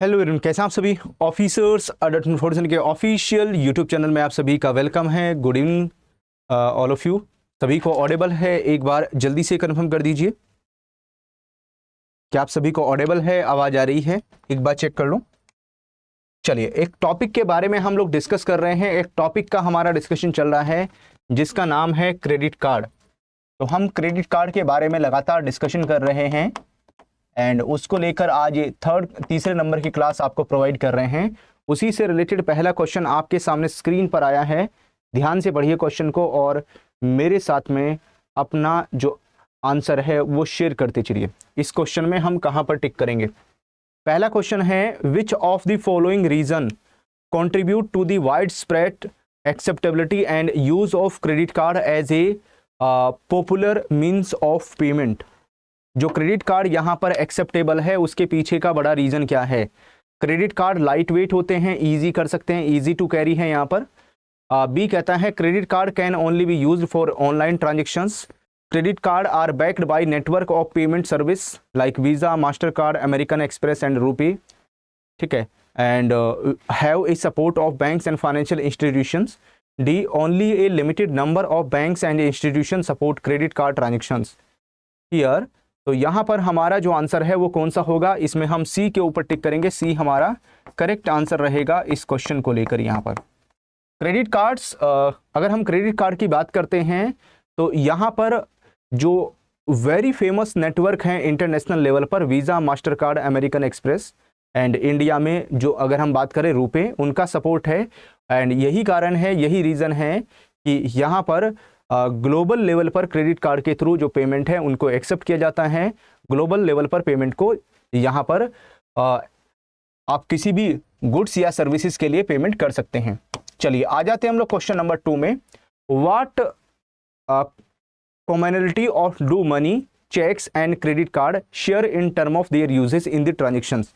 Hello everyone, कैसे हैं आप सभी ऑफिसर्स अडल्ट इन्फॉर्मेशन के ऑफिशियल यूट्यूब चैनल में आप सभी का वेलकम है। Good evening all of you. सभी को ऑडिबल है? एक बार जल्दी से कंफर्म कर दीजिए क्या आप सभी को ऑडिबल है, आवाज़ आ रही है। एक बार चेक कर लो। चलिए, एक टॉपिक के बारे में हम लोग डिस्कस कर रहे हैं। एक टॉपिक का हमारा डिस्कशन चल रहा है जिसका नाम है क्रेडिट कार्ड। तो हम क्रेडिट कार्ड के बारे में लगातार डिस्कशन कर रहे हैं एंड उसको लेकर आज तीसरे नंबर की क्लास आपको प्रोवाइड कर रहे हैं। उसी से रिलेटेड पहला क्वेश्चन आपके सामने स्क्रीन पर आया है। ध्यान से पढ़िए क्वेश्चन को और मेरे साथ में अपना जो आंसर है वो शेयर करते चलिए। इस क्वेश्चन में हम कहां पर टिक करेंगे। पहला क्वेश्चन है, which of the following reason contribute to the wide spread acceptability and use of credit card as a popular means of payment. जो क्रेडिट कार्ड यहाँ पर एक्सेप्टेबल है उसके पीछे का बड़ा रीजन क्या है। क्रेडिट कार्ड लाइट वेट होते हैं, इजी कर सकते हैं, इजी टू कैरी है यहाँ पर। बी कहता है credit card can only be used for online transactions. Credit card are backed by network of payment service like Visa, Mastercard, American Express and RuPay. ठीक है, and have a support of banks and financial institutions. D only a limited number of banks and institution support credit card transactions here. तो यहाँ पर हमारा जो answer है वो कौन सा होगा, इसमें हम सी के ऊपर टिक करेंगे। सी हमारा करेक्ट आंसर रहेगा इस क्वेश्चन को लेकर। यहाँ पर क्रेडिट कार्ड्स, अगर हम क्रेडिट कार्ड की बात करते हैं तो यहाँ पर जो वेरी फेमस नेटवर्क हैं इंटरनेशनल लेवल पर, visa, master card, American Express and India में जो अगर हम बात करें रुपे, उनका सपोर्ट है। एंड यही कारण है, यही रीज़न है कि यहाँ पर ग्लोबल लेवल पर क्रेडिट कार्ड के थ्रू जो पेमेंट है उनको एक्सेप्ट किया जाता है। ग्लोबल लेवल पर पेमेंट को यहाँ पर आप किसी भी गुड्स या सर्विसेज के लिए पेमेंट कर सकते हैं। चलिए आ जाते हैं हम लोग क्वेश्चन नंबर 2 में। What commonality of do money, cheques and credit card share in term of their usages in the transactions.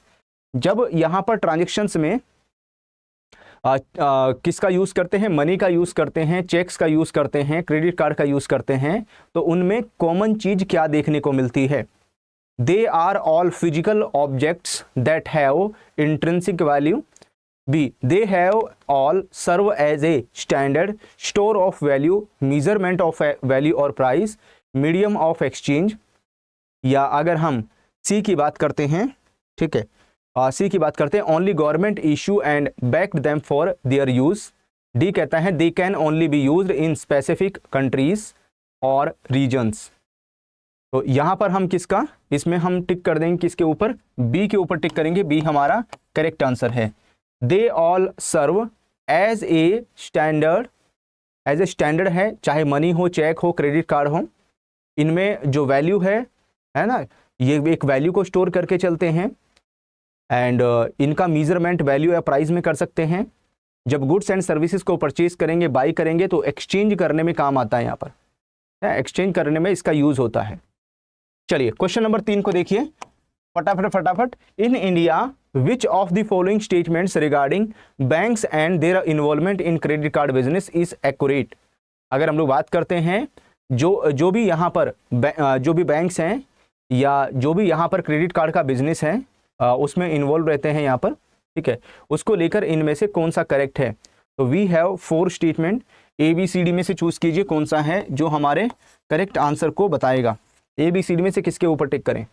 जब यहाँ पर ट्रांजेक्शंस में किसका यूज़ करते हैं, मनी का यूज़ करते हैं, चेक्स का यूज़ करते हैं, क्रेडिट कार्ड का यूज़ करते हैं, तो उनमें कॉमन चीज़ क्या देखने को मिलती है। They are all physical objects that have intrinsic value. B, they have all serve as a standard store of value, measurement of value और प्राइस, मीडियम ऑफ एक्सचेंज। या अगर हम सी की बात करते हैं, ठीक है, सी की बात करते हैं, only government issue and backed them for their use. D कहता है they can only be used in specific countries और रीजन्स। तो यहाँ पर हम किसका, इसमें हम टिक कर देंगे किसके ऊपर, बी के ऊपर टिक करेंगे। बी हमारा करेक्ट आंसर है। They all serve as a standard, as a standard है, चाहे मनी हो, चेक हो, क्रेडिट कार्ड हो, इनमें जो वैल्यू है ना, ये एक वैल्यू को स्टोर करके चलते हैं। एंड इनका मेजरमेंट वैल्यू या प्राइस में कर सकते हैं। जब गुड्स एंड सर्विसेज को परचेज करेंगे, बाई करेंगे, तो एक्सचेंज करने में काम आता है। यहाँ पर एक्सचेंज करने में इसका यूज होता है। चलिए क्वेश्चन नंबर 3 को देखिए फटाफट। In India which of the following statements regarding banks and their involvement in credit card business is accurate. अगर हम लोग बात करते हैं जो भी यहाँ पर जो भी बैंक्स हैं या जो भी यहाँ पर क्रेडिट कार्ड का बिजनेस है उसमें इन्वॉल्व रहते हैं यहाँ पर, ठीक है, उसको लेकर इनमें से कौन सा करेक्ट है। तो वी हैव 4 स्टेटमेंट, ABCD में से चूज कीजिए कौन सा है जो हमारे करेक्ट आंसर को बताएगा। ABCD में से किसके ऊपर टिक करें।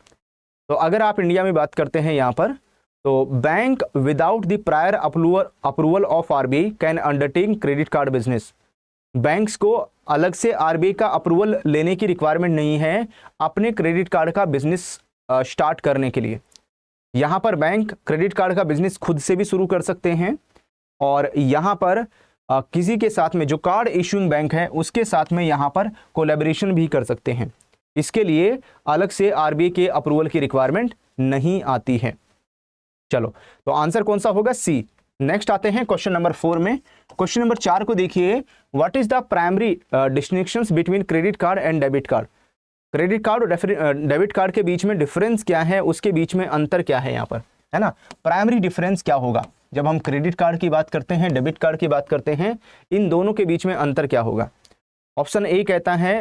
तो अगर आप इंडिया में बात करते हैं यहाँ पर, तो bank without the prior approval of RBI can undertake credit card business. Banks को अलग से RBI का अप्रूवल लेने की रिक्वायरमेंट नहीं है अपने क्रेडिट कार्ड का बिजनेस स्टार्ट करने के लिए। यहाँ पर बैंक क्रेडिट कार्ड का बिजनेस खुद से भी शुरू कर सकते हैं और यहाँ पर किसी के साथ में जो कार्ड इशूइंग बैंक है उसके साथ में यहाँ पर कोलैबोरेशन भी कर सकते हैं। इसके लिए अलग से RBI के अप्रूवल की रिक्वायरमेंट नहीं आती है। चलो, तो आंसर कौन सा होगा, सी। नेक्स्ट आते हैं क्वेश्चन नंबर 4 में। क्वेश्चन नंबर 4 को देखिए, what is the primary distinctions between credit card and debit card. Credit card और डेबिट कार्ड के बीच में डिफरेंस क्या है, उसके बीच में अंतर क्या है यहाँ पर, है ना। प्राइमरी डिफरेंस क्या होगा जब हम क्रेडिट कार्ड की बात करते हैं, डेबिट कार्ड की बात करते हैं, इन दोनों के बीच में अंतर क्या होगा। ऑप्शन ए कहता है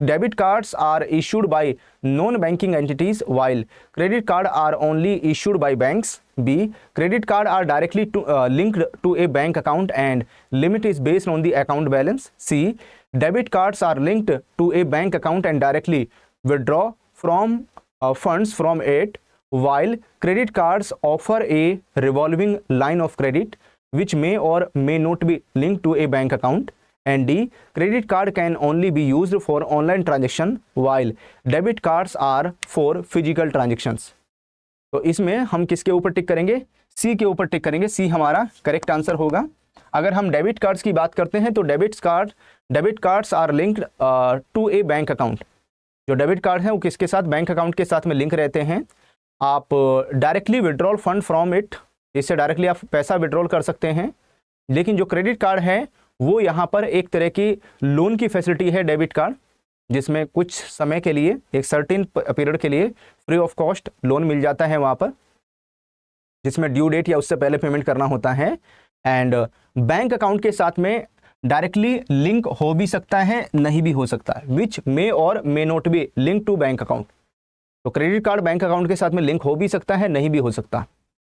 Debit cards are issued by non-banking entities while credit cards are only issued by banks. B. Credit cards are directly linked to a bank account and limit is based on the account balance. C. Debit cards are linked to a bank account and directly withdraw from funds from it, while credit cards offer a revolving line of credit which may or may not be linked to a bank account. And D. Credit card can only be used for online transaction while debit cards are for physical transactions. तो इसमें हम किसके ऊपर टिक करेंगे? सी के ऊपर टिक करेंगे। सी हमारा करेक्ट आंसर होगा। अगर हम डेबिट कार्ड्स की बात करते हैं तो debit cards are linked to a bank account. जो डेबिट कार्ड है वो किसके साथ? बैंक अकाउंट के साथ में लिंक रहते हैं। आप directly withdrawal fund from it, इससे डायरेक्टली आप पैसा विड्रॉल कर सकते हैं। लेकिन जो क्रेडिट कार्ड है वो यहाँ पर एक तरह की लोन की फैसिलिटी है डेबिट कार्ड, जिसमें कुछ समय के लिए, एक सर्टेन पीरियड के लिए फ्री ऑफ कॉस्ट लोन मिल जाता है वहाँ पर, जिसमें ड्यू डेट या उससे पहले पेमेंट करना होता है। एंड बैंक अकाउंट के साथ में डायरेक्टली लिंक हो भी सकता है, नहीं भी हो सकता है, विच मे और may not be link to bank account. तो क्रेडिट कार्ड बैंक अकाउंट के साथ में लिंक हो भी सकता है, नहीं भी हो सकता।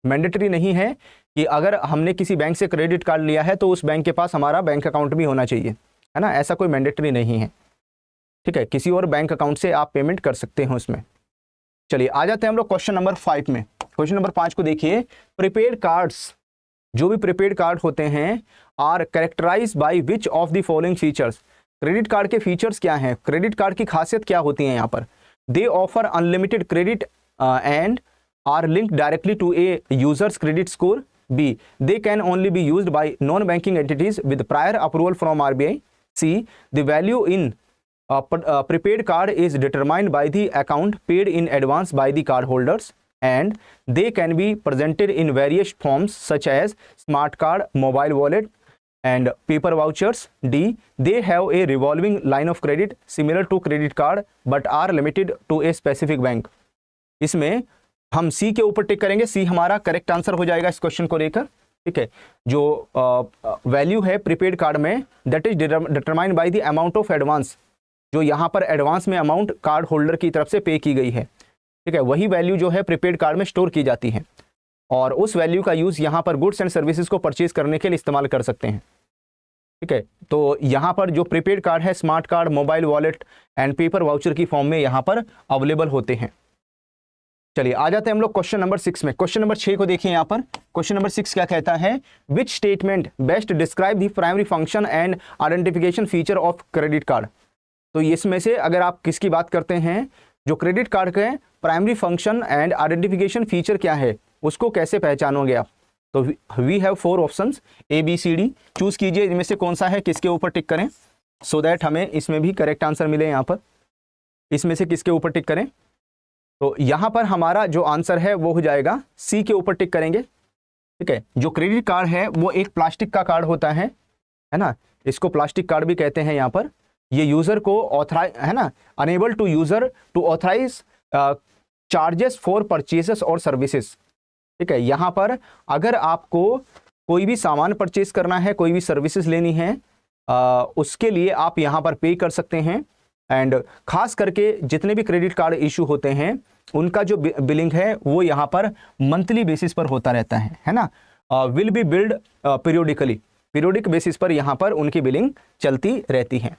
मैंडेटरी नहीं है कि अगर हमने किसी बैंक से क्रेडिट कार्ड लिया है तो उस बैंक के पास हमारा बैंक अकाउंट भी होना चाहिए, है ना, ऐसा कोई मैंडेटरी नहीं है। ठीक है, किसी और बैंक अकाउंट से आप पेमेंट कर सकते हैं उसमें। चलिए आ जाते हैं हम लोग क्वेश्चन नंबर 5 में। क्वेश्चन नंबर 5 को देखिए। प्रीपेड कार्ड्स, जो भी प्रीपेड कार्ड होते हैं, are characterize by which of the following features. Credit card के फीचर्स क्या हैं? क्रेडिट कार्ड की खासियत क्या होती है यहाँ पर? दे offer unlimited credit and are linked directly to a user's credit score. B. They can only be used by non-banking entities with prior approval from RBI. C. The value in prepaid card is determined by the account paid in advance by the card holders, and they can be presented in various forms such as smart card, mobile wallet, and paper vouchers. D. They have a revolving line of credit similar to credit card but are limited to a specific bank. इसमें हम सी के ऊपर टिक करेंगे। सी हमारा correct answer हो जाएगा इस question को लेकर। ठीक है, जो वैल्यू है प्रीपेड कार्ड में, that is determined by the amount of advance, जो यहाँ पर एडवांस में अमाउंट कार्ड होल्डर की तरफ से पे की गई है। ठीक है, वही वैल्यू जो है प्रीपेड कार्ड में स्टोर की जाती है और उस वैल्यू का यूज़ यहाँ पर गुड्स एंड सर्विसेज को परचेज करने के लिए इस्तेमाल कर सकते हैं। ठीक है, तो यहाँ पर जो प्रीपेड कार्ड है smart card, mobile wallet and paper voucher की फॉर्म में यहाँ पर अवेलेबल होते हैं। चलिए आ जाते हैं हम लोग क्वेश्चन नंबर 6 में। क्वेश्चन नंबर 6 को देखिए यहाँ पर। क्वेश्चन नंबर 6 क्या कहता है? Which statement best describe the primary function and identification feature of credit card. तो इसमें से अगर आप किसकी बात करते हैं, जो क्रेडिट कार्ड के primary function and identification feature क्या है उसको कैसे पहचानोगे आप? तो we have 4 options ABCD। Choose कीजिए इनमें से कौन सा है, किसके ऊपर टिक करें, सो दैट हमें इसमें भी करेक्ट आंसर मिले। यहाँ पर इसमें से किसके ऊपर टिक करें? तो यहाँ पर हमारा जो आंसर है वो हो जाएगा सी के ऊपर टिक करेंगे। ठीक है, जो क्रेडिट कार्ड है वो एक प्लास्टिक का कार्ड होता है ना, इसको प्लास्टिक कार्ड भी कहते हैं। यहाँ पर ये यूजर को ऑथराइज, है ना, enable to user to authorize charges for purchases और सर्विसेज। ठीक है, यहाँ पर अगर आपको कोई भी सामान परचेज करना है, कोई भी सर्विसेज लेनी है, उसके लिए आप यहाँ पर पे कर सकते हैं। एंड खास करके जितने भी क्रेडिट कार्ड इशू होते हैं उनका जो बिलिंग है वो यहाँ पर मंथली बेसिस पर होता रहता है ना, will be build periodic basis पर यहाँ पर उनकी बिलिंग चलती रहती है।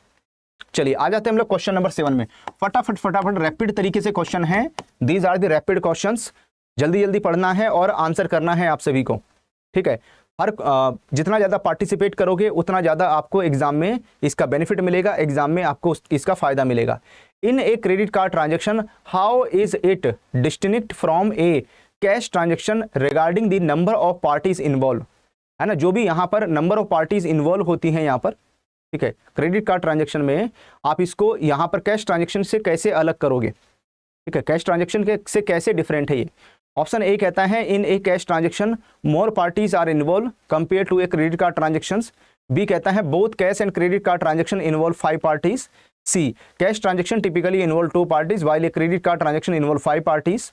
चलिए आ जाते हैं हम लोग क्वेश्चन नंबर 7 में। फटाफट रैपिड तरीके से क्वेश्चन है, these are the rapid questions. जल्दी जल्दी पढ़ना है और आंसर करना है आप सभी को। ठीक है, हर जितना ज़्यादा पार्टिसिपेट करोगे उतना ज़्यादा आपको एग्जाम में इसका बेनिफिट मिलेगा, एग्जाम में आपको इसका फायदा मिलेगा। In a credit card transaction how is it distinct from a cash transaction regarding the number of parties involve, है ना, जो भी यहाँ पर नंबर ऑफ पार्टीज इन्वॉल्व होती हैं यहाँ पर। ठीक है, क्रेडिट कार्ड ट्रांजेक्शन में आप इसको यहाँ पर कैश ट्रांजेक्शन से कैसे अलग करोगे? ठीक है, कैश ट्रांजेक्शन से कैसे डिफरेंट है ये? ऑप्शन ए कहता है in a cash transaction more parties are involve compare to a credit card transactions. B कहता है both cash and credit card transaction involve 5 parties. C cash transaction typically involve 2 parties while a credit card transaction involve 5 parties.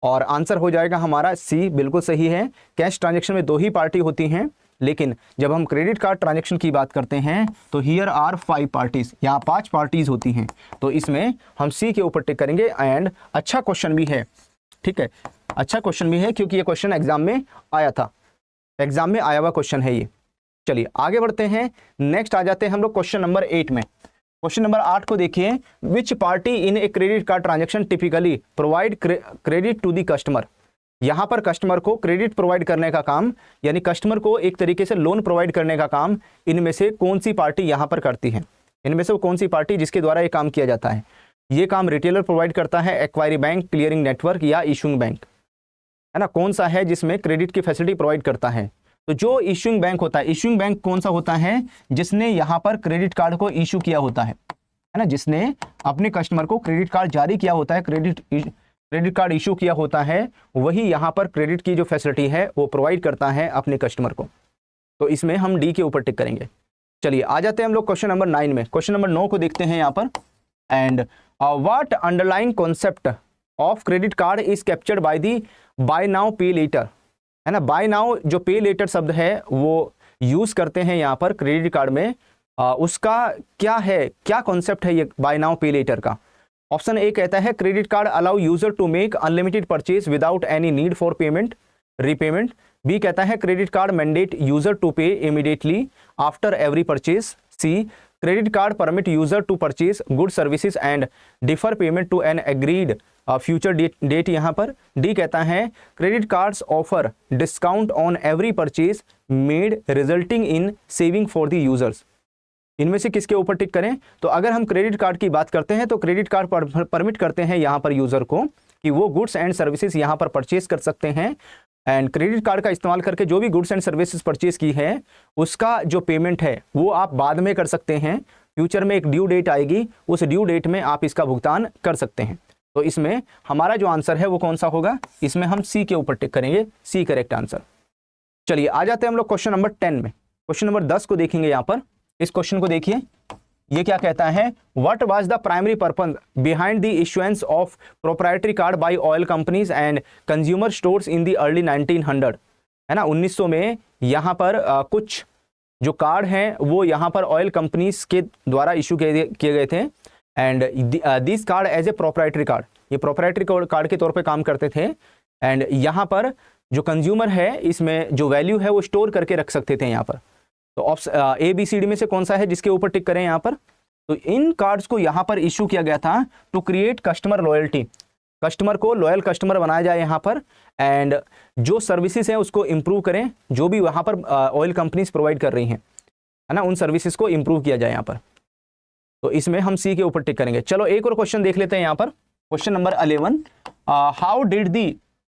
और answer हो जाएगा हमारा सी, बिल्कुल सही है। Cash transaction में 2 ही पार्टी होती हैं, लेकिन जब हम क्रेडिट कार्ड ट्रांजैक्शन की बात करते हैं तो हियर आर 5 पार्टीज, यहाँ 5 पार्टीज होती हैं। तो इसमें हम सी के ऊपर टिक करेंगे। एंड अच्छा क्वेश्चन भी है, ठीक है, अच्छा क्वेश्चन भी है क्योंकि ये क्वेश्चन एग्जाम में आया था, एग्जाम में आया हुआ क्वेश्चन है ये। चलिए आगे बढ़ते हैं, नेक्स्ट आ जाते हैं हम लोग क्वेश्चन नंबर 8 में। क्वेश्चन नंबर 8 को देखिए, which party in a credit card transaction typically provide credit to the customer. यहाँ पर कस्टमर को क्रेडिट प्रोवाइड करने का काम, यानी कस्टमर को एक तरीके से लोन प्रोवाइड करने का काम इनमें से कौन सी पार्टी यहाँ पर करती है? इनमें से वो कौन सी पार्टी जिसके द्वारा ये काम किया जाता है? ये काम रिटेलर प्रोवाइड करता है, एक्वायरी बैंक, क्लियरिंग नेटवर्क या इशूइंग बैंक, है ना? कौन सा है जिसमें क्रेडिट की फैसिलिटी प्रोवाइड करता है? तो जो इशूइंग बैंक होता है, इशूइंग बैंक कौन सा होता है? जिसने यहाँ पर क्रेडिट कार्ड को इशू किया होता है ना, जिसने अपने कस्टमर को क्रेडिट कार्ड जारी किया होता है, क्रेडिट कार्ड इशू किया होता है, वही यहाँ पर क्रेडिट की जो फैसिलिटी है वो प्रोवाइड करता है अपने कस्टमर को। तो इसमें हम डी के ऊपर टिक करेंगे। चलिए आ जाते हैं हम लोग क्वेश्चन नंबर 9 में। क्वेश्चन नंबर 9 को देखते हैं यहाँ पर। And what underlying concept of credit card is captured by the buy now pay later, है ना? बाय नाउ जो पे लेटर शब्द है वो यूज करते हैं यहाँ पर क्रेडिट कार्ड में। उसका क्या है, क्या कॉन्सेप्ट है ये बाय नाउ पे लेटर का? ऑप्शन ए कहता है credit card allow user to make unlimited purchase without any need for payment repayment. B कहता है credit card mandate user to pay immediately after every purchase. C credit card permit user to purchase good services and defer payment to an agreed future date यहाँ पर। D कहता है credit cards offer discount on every purchase made resulting in saving for the users. इनमें से किसके ऊपर tick करें? तो अगर हम क्रेडिट कार्ड की बात करते हैं तो क्रेडिट कार्ड परमिट करते हैं यहाँ पर यूजर को कि वो गुड्स एंड सर्विसेज यहाँ पर परचेज कर सकते हैं। एंड क्रेडिट कार्ड का इस्तेमाल करके जो भी गुड्स एंड सर्विसेज परचेज की है उसका जो पेमेंट है वो आप बाद में कर सकते हैं। फ्यूचर में एक ड्यू डेट आएगी, उस ड्यू डेट में आप इसका भुगतान कर सकते हैं। तो इसमें हमारा जो आंसर है वो कौन सा होगा? इसमें हम सी के ऊपर टिक करेंगे, सी करेक्ट आंसर। चलिए आ जाते हैं हम लोग क्वेश्चन नंबर 10 में। क्वेश्चन नंबर 10 को देखेंगे यहाँ पर। इस क्वेश्चन को देखिए, ये क्या कहता है? What was the primary purpose behind the issuance of proprietary card by oil companies and consumer stores in the early 1900, है ना? 1900 में यहाँ पर कुछ जो कार्ड हैं वो यहाँ पर ऑयल कंपनीज के द्वारा इशू किए गए थे। And this card as a proprietary card, ये प्रोप्राइटरी कार्ड के तौर पे काम करते थे। एंड यहाँ पर जो कंज्यूमर है इसमें जो वैल्यू है वो स्टोर करके रख सकते थे यहाँ पर। तो option A B C D में से कौन सा है जिसके ऊपर टिक करें यहाँ पर? तो इन कार्ड्स को यहाँ पर इशू किया गया था to create customer loyalty, customer को लॉयल कस्टमर बनाया जाए यहाँ पर। एंड जो सर्विसेज हैं उसको इम्प्रूव करें, जो भी वहाँ पर ऑयल कंपनीज प्रोवाइड कर रही हैं, है ना, उन सर्विसेज को इम्प्रूव किया जाए यहाँ पर। तो इसमें हम सी के ऊपर टिक करेंगे। चलो एक और क्वेश्चन देख लेते हैं यहाँ पर। Question number 11, how did the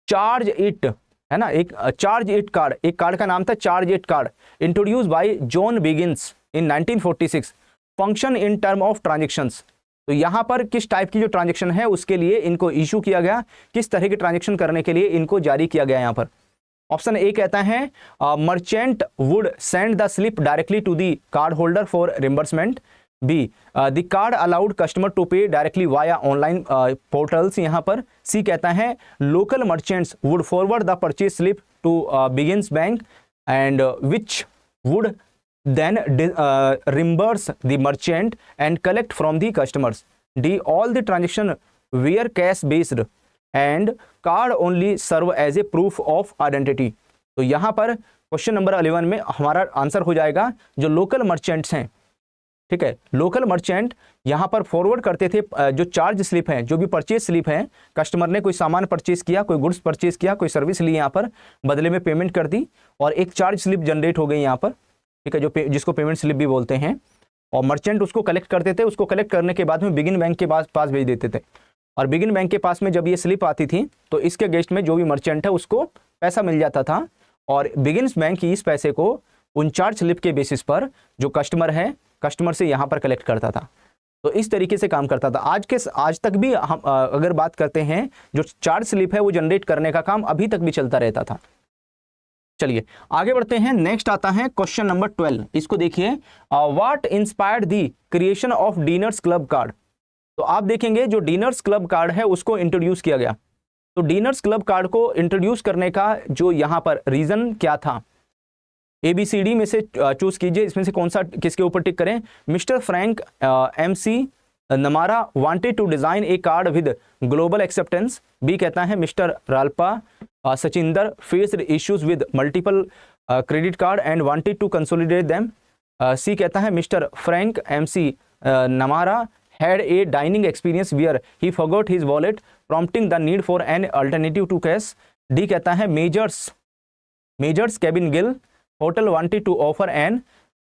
charge it, है ना, एक चार्ज इट कार्ड, एक कार्ड का नाम था charge it card, introduce by John begins in 1946, function in term of transactions. तो यहाँ पर किस टाइप की जो ट्रांजेक्शन है उसके लिए इनको इशू किया गया, किस तरह के ट्रांजेक्शन करने के लिए इनको जारी किया गया यहाँ पर। ऑप्शन ए कहता है merchant would send the slip directly to the card holder for reimbursement. B the card allowed customer to pay directly via online portals यहाँ पर। सी कहता है local merchants would forward the purchase slip to begins bank and which would then reimburse the merchant and collect from the customers. D all the transaction were cash based and card only serve as a proof of identity. तो यहाँ पर question number 11 में हमारा answer हो जाएगा जो local merchants हैं, ठीक है, लोकल मर्चेंट यहाँ पर फॉरवर्ड करते थे जो चार्ज स्लिप है, जो भी परचेज स्लिप है, कस्टमर ने कोई सामान परचेज किया, कोई गुड्स परचेज किया, कोई सर्विस ली, यहाँ पर बदले में पेमेंट कर दी और एक चार्ज स्लिप जनरेट हो गई यहाँ पर, ठीक है, जो जिसको पेमेंट स्लिप भी बोलते हैं। और मर्चेंट उसको कलेक्ट करते थे, उसको कलेक्ट करने के बाद में बिगिन बैंक के पास भेज देते थे। और बिगिन बैंक के पास में जब ये स्लिप आती थी तो इसके अगेंस्ट में जो भी मर्चेंट है उसको पैसा मिल जाता था और बिगिन्स बैंक इस पैसे को उन चार्ज स्लिप के बेसिस पर जो कस्टमर है, कस्टमर से यहाँ पर कलेक्ट करता था। तो इस तरीके से काम करता था। आज तक भी हम अगर बात करते हैं जो चार्ज स्लिप है वो जनरेट करने का काम अभी तक भी चलता रहता था। चलिए आगे बढ़ते हैं। नेक्स्ट आता है क्वेश्चन नंबर 12। इसको देखिए, what inspired the creation of dinners club card. तो आप देखेंगे जो डिनर्स क्लब कार्ड है उसको इंट्रोड्यूस किया गया। तो डिनर्स क्लब कार्ड को इंट्रोड्यूस करने का जो यहाँ पर रीजन क्या था, ABCD में से चूज कीजिए, इसमें से कौन सा किसके ऊपर टिक करें। Mister Frank MC Namara wanted to design a card with global acceptance. B कहता है मिस्टर राल्पा सचिंदर faced issues with multiple credit card and wanted to consolidate them. C कहता है mister Frank MC Namara had a dining experience where he forgot his wallet, prompting the need for an alternative to cash. D कहता है Majors Cabin Gill Hotel wanted to offer an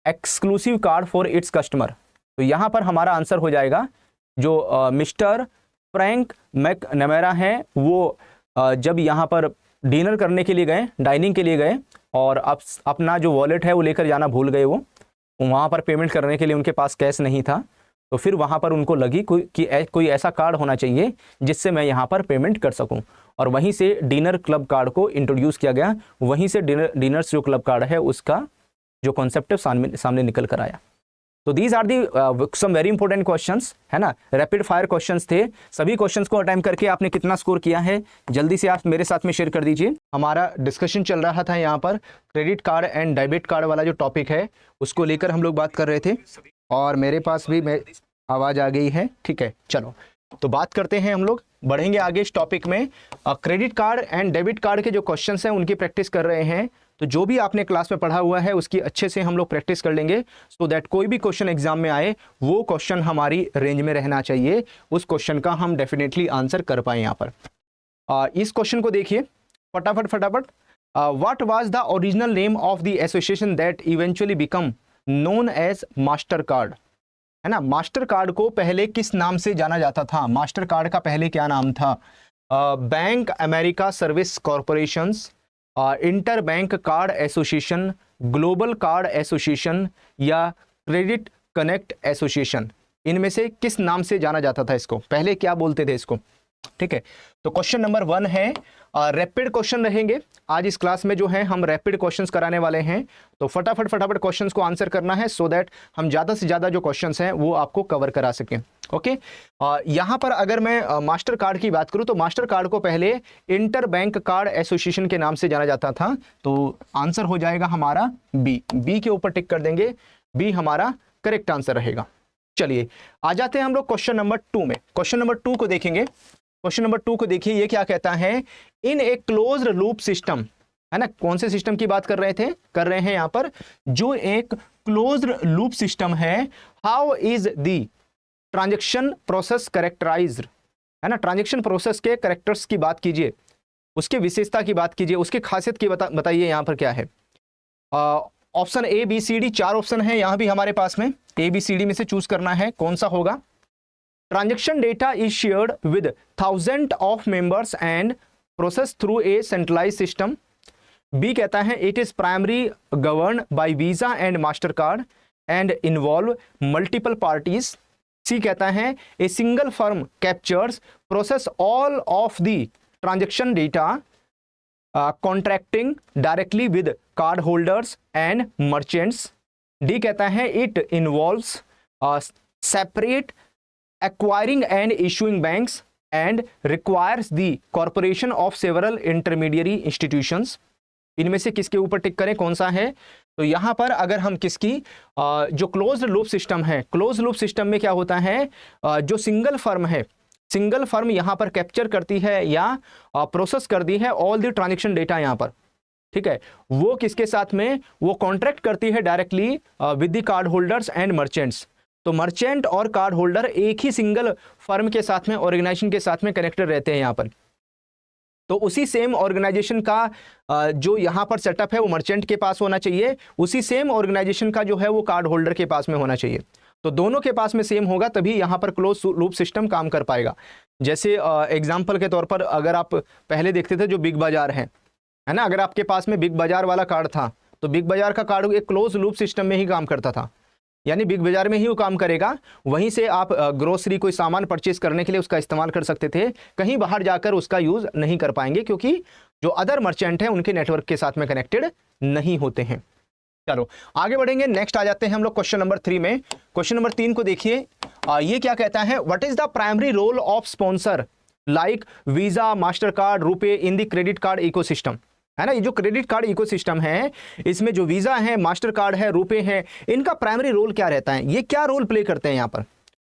exclusive card for its customer. तो यहाँ पर हमारा answer हो जाएगा जो mister Frank McNamara है, वो जब यहाँ पर डिनर करने के लिए गए, डाइनिंग के लिए गए और अपना जो वॉलेट है वो लेकर जाना भूल गए, वो वहाँ पर पेमेंट करने के लिए उनके पास कैश नहीं था, तो फिर वहाँ पर उनको लगी कोई ऐसा कार्ड होना चाहिए जिससे मैं यहाँ पर पेमेंट कर सकूँ, और वहीं से डिनर क्लब कार्ड को इंट्रोड्यूस किया गया। वहीं से डिनर्स जो क्लब कार्ड है उसका जो कॉन्सेप्ट है सामने निकल कर आया। तो these are the some very important questions, है ना, रैपिड फायर क्वेश्चंस थे। सभी क्वेश्चंस को अटेम्प्ट करके आपने कितना स्कोर किया है जल्दी से आप मेरे साथ में शेयर कर दीजिए। हमारा डिस्कशन चल रहा था यहाँ पर credit card and debit card वाला जो टॉपिक है उसको लेकर हम लोग बात कर रहे थे, और मेरे पास भी आवाज़ आ गई है, ठीक है। चलो तो बात करते हैं, हम लोग बढ़ेंगे आगे इस टॉपिक में। Credit card and debit card के जो क्वेश्चंस हैं उनकी प्रैक्टिस कर रहे हैं। तो जो भी आपने क्लास में पढ़ा हुआ है उसकी अच्छे से हम लोग प्रैक्टिस कर लेंगे, सो दैट कोई भी क्वेश्चन एग्जाम में आए वो क्वेश्चन हमारी रेंज में रहना चाहिए, उस क्वेश्चन का हम डेफिनेटली आंसर कर पाए। यहाँ पर इस क्वेश्चन को देखिए फटाफट। What was the original name of the association that eventually become known as Mastercard, है ना। मास्टर कार्ड को पहले किस नाम से जाना जाता था? मास्टर कार्ड का पहले क्या नाम था? Bank America service corporations, inter bank card association, global card association या क्रेडिट कनेक्ट एसोसिएशन, इनमें से किस नाम से जाना जाता था इसको? पहले क्या बोलते थे इसको? ठीक है, तो क्वेश्चन नंबर 1 है, रैपिड क्वेश्चन रहेंगे आज इस क्लास में, जो है हम रैपिड क्वेश्चंस कराने वाले हैं। तो फटाफट क्वेश्चंस को आंसर करना है, सो दैट हम ज़्यादा से ज़्यादा जो क्वेश्चंस हैं वो आपको कवर करा सकें। ओके, यहाँ पर अगर मैं मास्टर कार्ड की बात करूँ तो मास्टर कार्ड को पहले इंटर बैंक कार्ड एसोसिएशन के नाम से जाना जाता था, तो आंसर हो जाएगा हमारा बी के ऊपर टिक कर देंगे, बी हमारा करेक्ट आंसर रहेगा। चलिए आ जाते हैं हम लोग क्वेश्चन नंबर 2 में। क्वेश्चन नंबर 2 को देखेंगे। क्वेश्चन नंबर 2 को देखिए, ये क्या कहता है? In a closed loop system, है ना, कौन से सिस्टम की बात कर रहे हैं यहाँ पर? जो एक क्लोज्ड लूप सिस्टम है, how is the transaction process characterized, है ना। ट्रांजैक्शन प्रोसेस के कैरेक्टर्स की बात कीजिए, उसके विशेषता की बात कीजिए, उसकी खासियत की बताइए यहाँ पर क्या है। Option A B C D 4 option है यहाँ भी हमारे पास में, A B C D में से चूज करना है कौन सा होगा। Transaction data is shared with 1000 of members and process through a centralize system. B कहता है it is primary govern by Visa and Mastercard and involve multiple parties. C कहता है a single firm captures process all of the transaction data contracting directly with card holders and merchants. D कहता है it involves separate acquiring and issuing banks and requires the corporation of several intermediary institutions। इनमें से किसके ऊपर tick करें, कौन सा है? तो यहाँ पर अगर हम किसकी जो क्लोज्ड लूप सिस्टम है, क्लोज्ड लूप सिस्टम में क्या होता है, जो सिंगल फर्म है, सिंगल फर्म यहाँ पर कैप्चर करती है या प्रोसेस करती है ऑल द ट्रांजेक्शन डेटा यहाँ पर, ठीक है, वो किसके साथ में? वो कॉन्ट्रैक्ट करती है directly with the card holders and merchants. तो मर्चेंट और कार्ड होल्डर एक ही सिंगल फर्म के साथ में, ऑर्गेनाइजेशन के साथ में कनेक्टेड रहते हैं यहाँ पर। तो उसी सेम ऑर्गेनाइजेशन का जो यहाँ पर सेटअप है वो मर्चेंट के पास होना चाहिए, उसी सेम ऑर्गेनाइजेशन का जो है वो कार्ड होल्डर के पास में होना चाहिए। तो दोनों के पास में सेम होगा तभी यहाँ पर क्लोज लूप सिस्टम काम कर पाएगा। जैसे एग्जाम्पल के तौर पर अगर आप पहले देखते थे जो बिग बाजार है ना, अगर आपके पास में बिग बाजार वाला कार्ड था तो बिग बाजार का कार्ड एक क्लोज लूप सिस्टम में ही काम करता था, यानी बिग बाजार में ही वो काम करेगा। वहीं से आप ग्रोसरी कोई सामान परचेज करने के लिए उसका इस्तेमाल कर सकते थे, कहीं बाहर जाकर उसका यूज़ नहीं कर पाएंगे क्योंकि जो अदर मर्चेंट हैं उनके नेटवर्क के साथ में कनेक्टेड नहीं होते हैं। चलो आगे बढ़ेंगे, नेक्स्ट आ जाते हैं हम लोग क्वेश्चन नंबर 3 में। क्वेश्चन नंबर 3 को देखिए, ये क्या कहता है? What is the primary role of sponsor like Visa, Mastercard, RuPay in the credit card ecosystem. है ना। ये जो क्रेडिट कार्ड इकोसिस्टम है, इसमें जो वीजा है, मास्टर कार्ड है, रुपए है, इनका प्राइमरी रोल क्या रहता है, ये क्या रोल प्ले करते हैं यहाँ पर।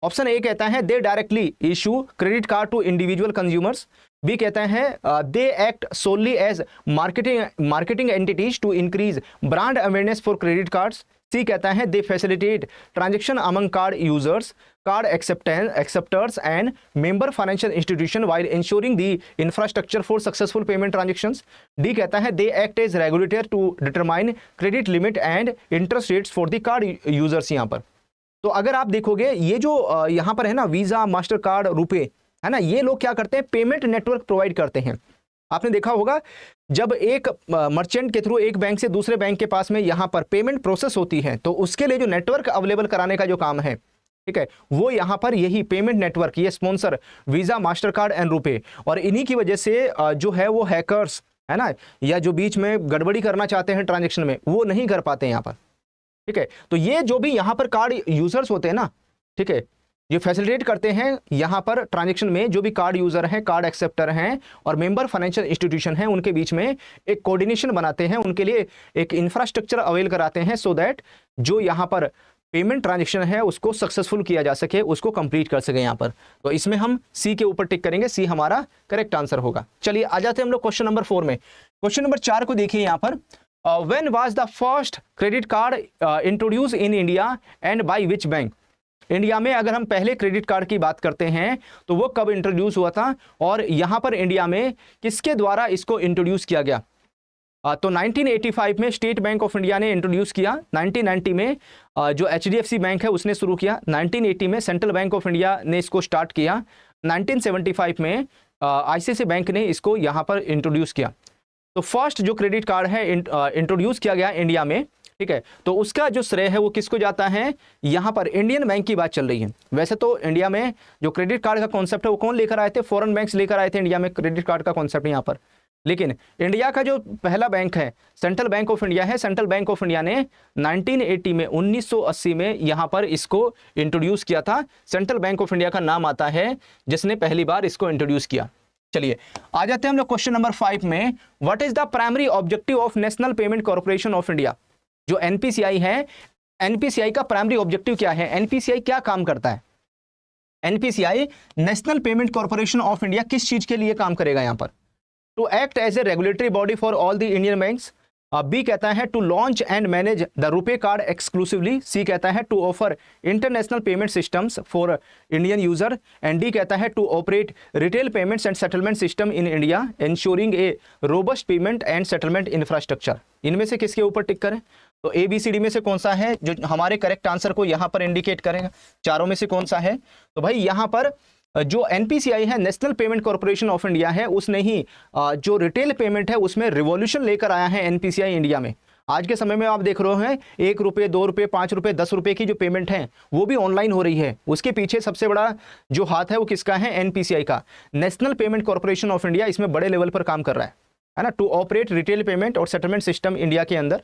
ऑप्शन ए कहता है they directly issue credit card to individual consumers. B कहता है they act solely as marketing entities to increase brand awareness for credit cards. C कहता है they facilitate transaction among card users, card acceptors and member financial institution while ensuring the infrastructure for successful payment transactions. D कहता है they act as regulator to determine credit limit and interest rates for the card users. यहाँ पर तो अगर आप देखोगे ये जो यहाँ पर है ना, वीजा, मास्टर कार्ड, रुपए, है ना, ये लोग क्या करते हैं, पेमेंट नेटवर्क प्रोवाइड करते हैं। आपने देखा होगा जब एक मर्चेंट के थ्रू एक बैंक से दूसरे बैंक के पास में यहाँ पर पेमेंट प्रोसेस होती है, तो उसके लिए जो नेटवर्क अवेलेबल कराने का जो काम है, ठीक है, वो यहाँ पर यही पेमेंट नेटवर्क, ये sponsor visa, Mastercard and रुपए। और इन्हीं की वजह से जो है वो हैकर्स, है ना, या जो बीच में गड़बड़ी करना चाहते हैं ट्रांजेक्शन में, वो नहीं कर पाते यहाँ पर। ठीक है, तो ये जो भी यहाँ पर कार्ड यूजर्स होते हैं ना, ठीक है, ये फैसिलिटेट करते हैं यहाँ पर ट्रांजैक्शन में, जो भी कार्ड यूजर हैं, कार्ड एक्सेप्टर हैं और मेंबर फाइनेंशियल इंस्टीट्यूशन हैं, उनके बीच में एक कोऑर्डिनेशन बनाते हैं, उनके लिए एक इंफ्रास्ट्रक्चर अवेल कराते हैं, सो दैट जो यहाँ पर पेमेंट ट्रांजैक्शन है उसको सक्सेसफुल किया जा सके, उसको कंप्लीट कर सके यहाँ पर। तो इसमें हम सी के ऊपर टिक करेंगे, सी हमारा करेक्ट आंसर होगा। चलिए आ जाते हैं हम लोग क्वेश्चन नंबर 4 में। क्वेश्चन नंबर 4 को देखिए यहाँ पर, when was the first credit card introduce in India and by which bank. India में अगर हम पहले क्रेडिट कार्ड की बात करते हैं तो वो कब इंट्रोड्यूस हुआ था, और यहाँ पर इंडिया में किसके द्वारा इसको इंट्रोड्यूस किया गया। तो 1985 में स्टेट बैंक ऑफ इंडिया ने इंट्रोड्यूस किया, 1990 में जो HDFC बैंक है उसने शुरू किया, 1980 में सेंट्रल बैंक ऑफ इंडिया ने इसको स्टार्ट किया, 1975 में ICICI बैंक ने इसको यहाँ पर इंट्रोड्यूस किया। तो फर्स्ट जो क्रेडिट कार्ड है इंट्रोड्यूस किया गया इंडिया में, ठीक है, तो उसका जो श्रेय है वो किसको जाता है, यहाँ पर इंडियन बैंक की बात चल रही है। वैसे तो इंडिया में जो क्रेडिट कार्ड का कॉन्सेप्ट है वो कौन लेकर आए थे, फॉरेन बैंक्स लेकर आए थे इंडिया में क्रेडिट कार्ड का कॉन्सेप्ट यहाँ पर। लेकिन इंडिया का जो पहला बैंक है सेंट्रल बैंक ऑफ इंडिया है, सेंट्रल बैंक ऑफ इंडिया ने 1980 में 1980 में यहाँ पर इसको इंट्रोड्यूस किया था। सेंट्रल बैंक ऑफ इंडिया का नाम आता है जिसने पहली बार इसको इंट्रोड्यूस किया। चलिए आ जाते हैं हम लोग क्वेश्चन नंबर 5 में। What is the primary objective of national payment corporation of India. जो NPCI है, NPCI का प्राइमरी ऑब्जेक्टिव क्या है, NPCI क्या काम करता है। NPCI national payment corporation of India किस चीज के लिए काम करेगा यहाँ पर, to act as a regulatory body for all the Indian banks. B कहता है to launch and manage the RuPay card exclusively. C कहता है to offer international payment systems for Indian user. And D कहता है to operate retail payments and settlement system in India ensuring a robust payment and settlement infrastructure. इनमें से किसके ऊपर tick करें, तो ABCD में से कौन सा है जो हमारे करेक्ट आंसर को यहाँ पर इंडिकेट करेगा, चारों में से कौन सा है। तो भाई यहाँ पर जो NPCI है national payment corporation of India है, उसने ही जो रिटेल पेमेंट है उसमें रिवॉल्यूशन लेकर आया है NPCI इंडिया में। आज के समय में आप देख रहे हैं 1 रुपये, 2 रुपये, 5 रुपये, 10 रुपये की जो पेमेंट है वो भी ऑनलाइन हो रही है। उसके पीछे सबसे बड़ा जो हाथ है वो किसका है, NPCI का, national payment corporation of India. इसमें बड़े लेवल पर काम कर रहा है ना, टू ऑपरेट रिटेल पेमेंट और सेटलमेंट सिस्टम इंडिया के अंदर,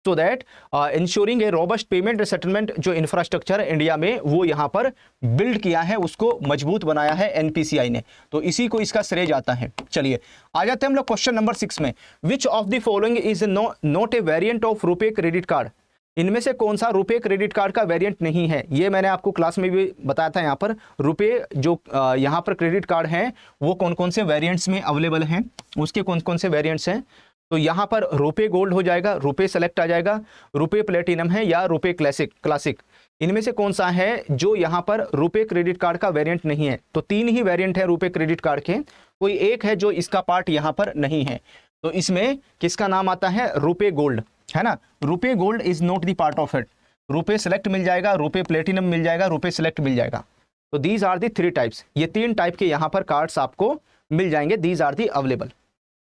so that ensuring a robust payment settlement जो इंफ्रास्ट्रक्चर इंडिया में वो यहाँ पर बिल्ड किया है, उसको मजबूत बनाया है NPCI ने। तो इसी को इसका श्रेय जाता है। चलिए आ जाते हैं हम लोग क्वेश्चन नंबर 6 में। विच of the following is not a variant of RuPay credit card. इनमें से कौन सा रुपे क्रेडिट कार्ड का वेरिएंट नहीं है। ये मैंने आपको क्लास में भी बताया था। यहाँ पर रुपे जो यहाँ पर क्रेडिट कार्ड है वो कौन कौन से वेरिएंट्स में अवेलेबल हैं, उसके कौन कौन से वेरिएंट्स हैं। तो यहाँ पर रुपे गोल्ड हो जाएगा, रुपे सेलेक्ट आ जाएगा, रुपे प्लेटिनम है या रुपे क्लासिक। इनमें से कौन सा है जो यहाँ पर रुपे क्रेडिट कार्ड का वेरिएंट नहीं है। तो 3 ही वेरिएंट है रुपे क्रेडिट कार्ड के, कोई एक है जो इसका पार्ट यहाँ पर नहीं है। तो इसमें किसका नाम आता है, रुपे गोल्ड, है ना। RuPay gold is not the part of it. RuPay select मिल जाएगा, रुपे प्लेटिनम मिल जाएगा, रुपे सेलेक्ट मिल जाएगा। तो दीज आर दी 3 टाइप्स, ये 3 टाइप के यहाँ पर कार्ड्स आपको मिल जाएंगे, दीज आर दी अवेलेबल।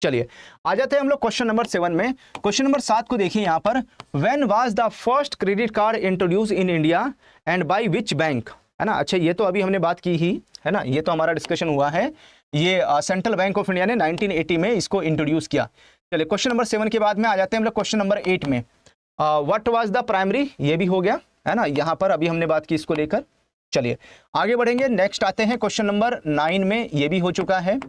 चलिए आ जाते हैं हम लोग क्वेश्चन नंबर 7 में। क्वेश्चन नंबर 7 को देखिए यहाँ पर, when was the first credit card introduce in India and by which bank, है ना। अच्छा ये तो अभी हमने बात की ही है ना, ये तो हमारा डिस्कशन हुआ है। ये सेंट्रल बैंक ऑफ इंडिया ने 1980 में इसको इंट्रोड्यूस किया। चलिए क्वेश्चन नंबर 7 के बाद में आ जाते हैं हम लोग क्वेश्चन नंबर 8 में। व्हाट वाज द प्राइमरी, ये भी हो गया है ना, यहाँ पर अभी हमने बात की इसको लेकर। चलिए आगे बढ़ेंगे, नेक्स्ट आते हैं क्वेश्चन नंबर 9 में, ये भी हो चुका है।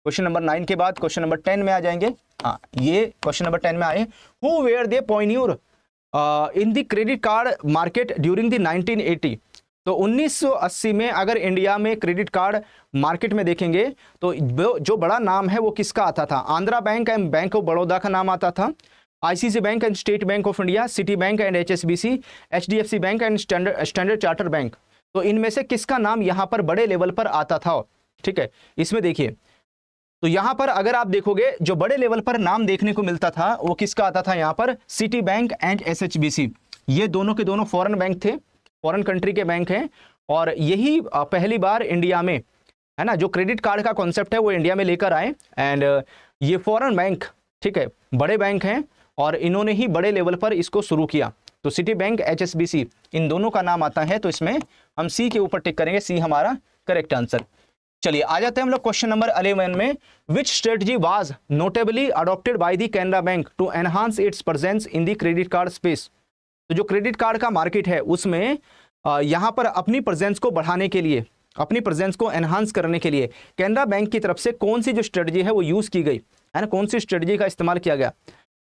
क्वेश्चन नंबर 9 के बाद क्वेश्चन नंबर 10 में आ जाएंगे। हाँ, ये क्वेश्चन नंबर 10 में आए, who were they pioneer in the credit card market during the 1980। तो 1980 में अगर इंडिया में क्रेडिट कार्ड मार्केट में देखेंगे तो जो बड़ा नाम है वो किसका आता था? Andhra Bank and Bank of Baroda का नाम आता था, ICICI Bank and State Bank of India, Citi Bank and HSBC, HDFC Bank and Standard Charter Bank. तो इनमें से किसका नाम यहां पर बड़े लेवल पर आता था? ठीक है, इसमें देखिए, तो यहां पर अगर आप देखोगे जो बड़े लेवल पर नाम देखने को मिलता था वो किसका आता था? यहां पर सिटी बैंक एंड एसएचबीसी, ये दोनों के दोनों फॉरेन बैंक थे, फॉरेन कंट्री के बैंक हैं, और यही पहली बार इंडिया में, है ना, जो क्रेडिट कार्ड का कॉन्सेप्ट है वो इंडिया में लेकर आए। एंड ये फॉरेन बैंक, ठीक है, बड़े बैंक हैं और इन्होंने ही बड़े लेवल पर इसको शुरू किया। तो सिटी बैंक, एचएसबीसी, इन दोनों का नाम आता है, तो इसमें हम सी के ऊपर टिक करेंगे, सी हमारा करेक्ट आंसर। चलिए आ जाते हैं हम लोग क्वेश्चन नंबर 11 में, which strategy was notably adopted by the Canara bank to enhance its presence in the credit card space. तो जो क्रेडिट कार्ड का मार्केट है उसमें यहां पर अपनी प्रेजेंस को बढ़ाने के लिए, अपनी प्रेजेंस को एनहांस करने के लिए कैनरा बैंक की तरफ से कौन सी जो स्ट्रेटजी है वो यूज की गई, है ना, कौन सी स्ट्रेटजी का इस्तेमाल किया गया?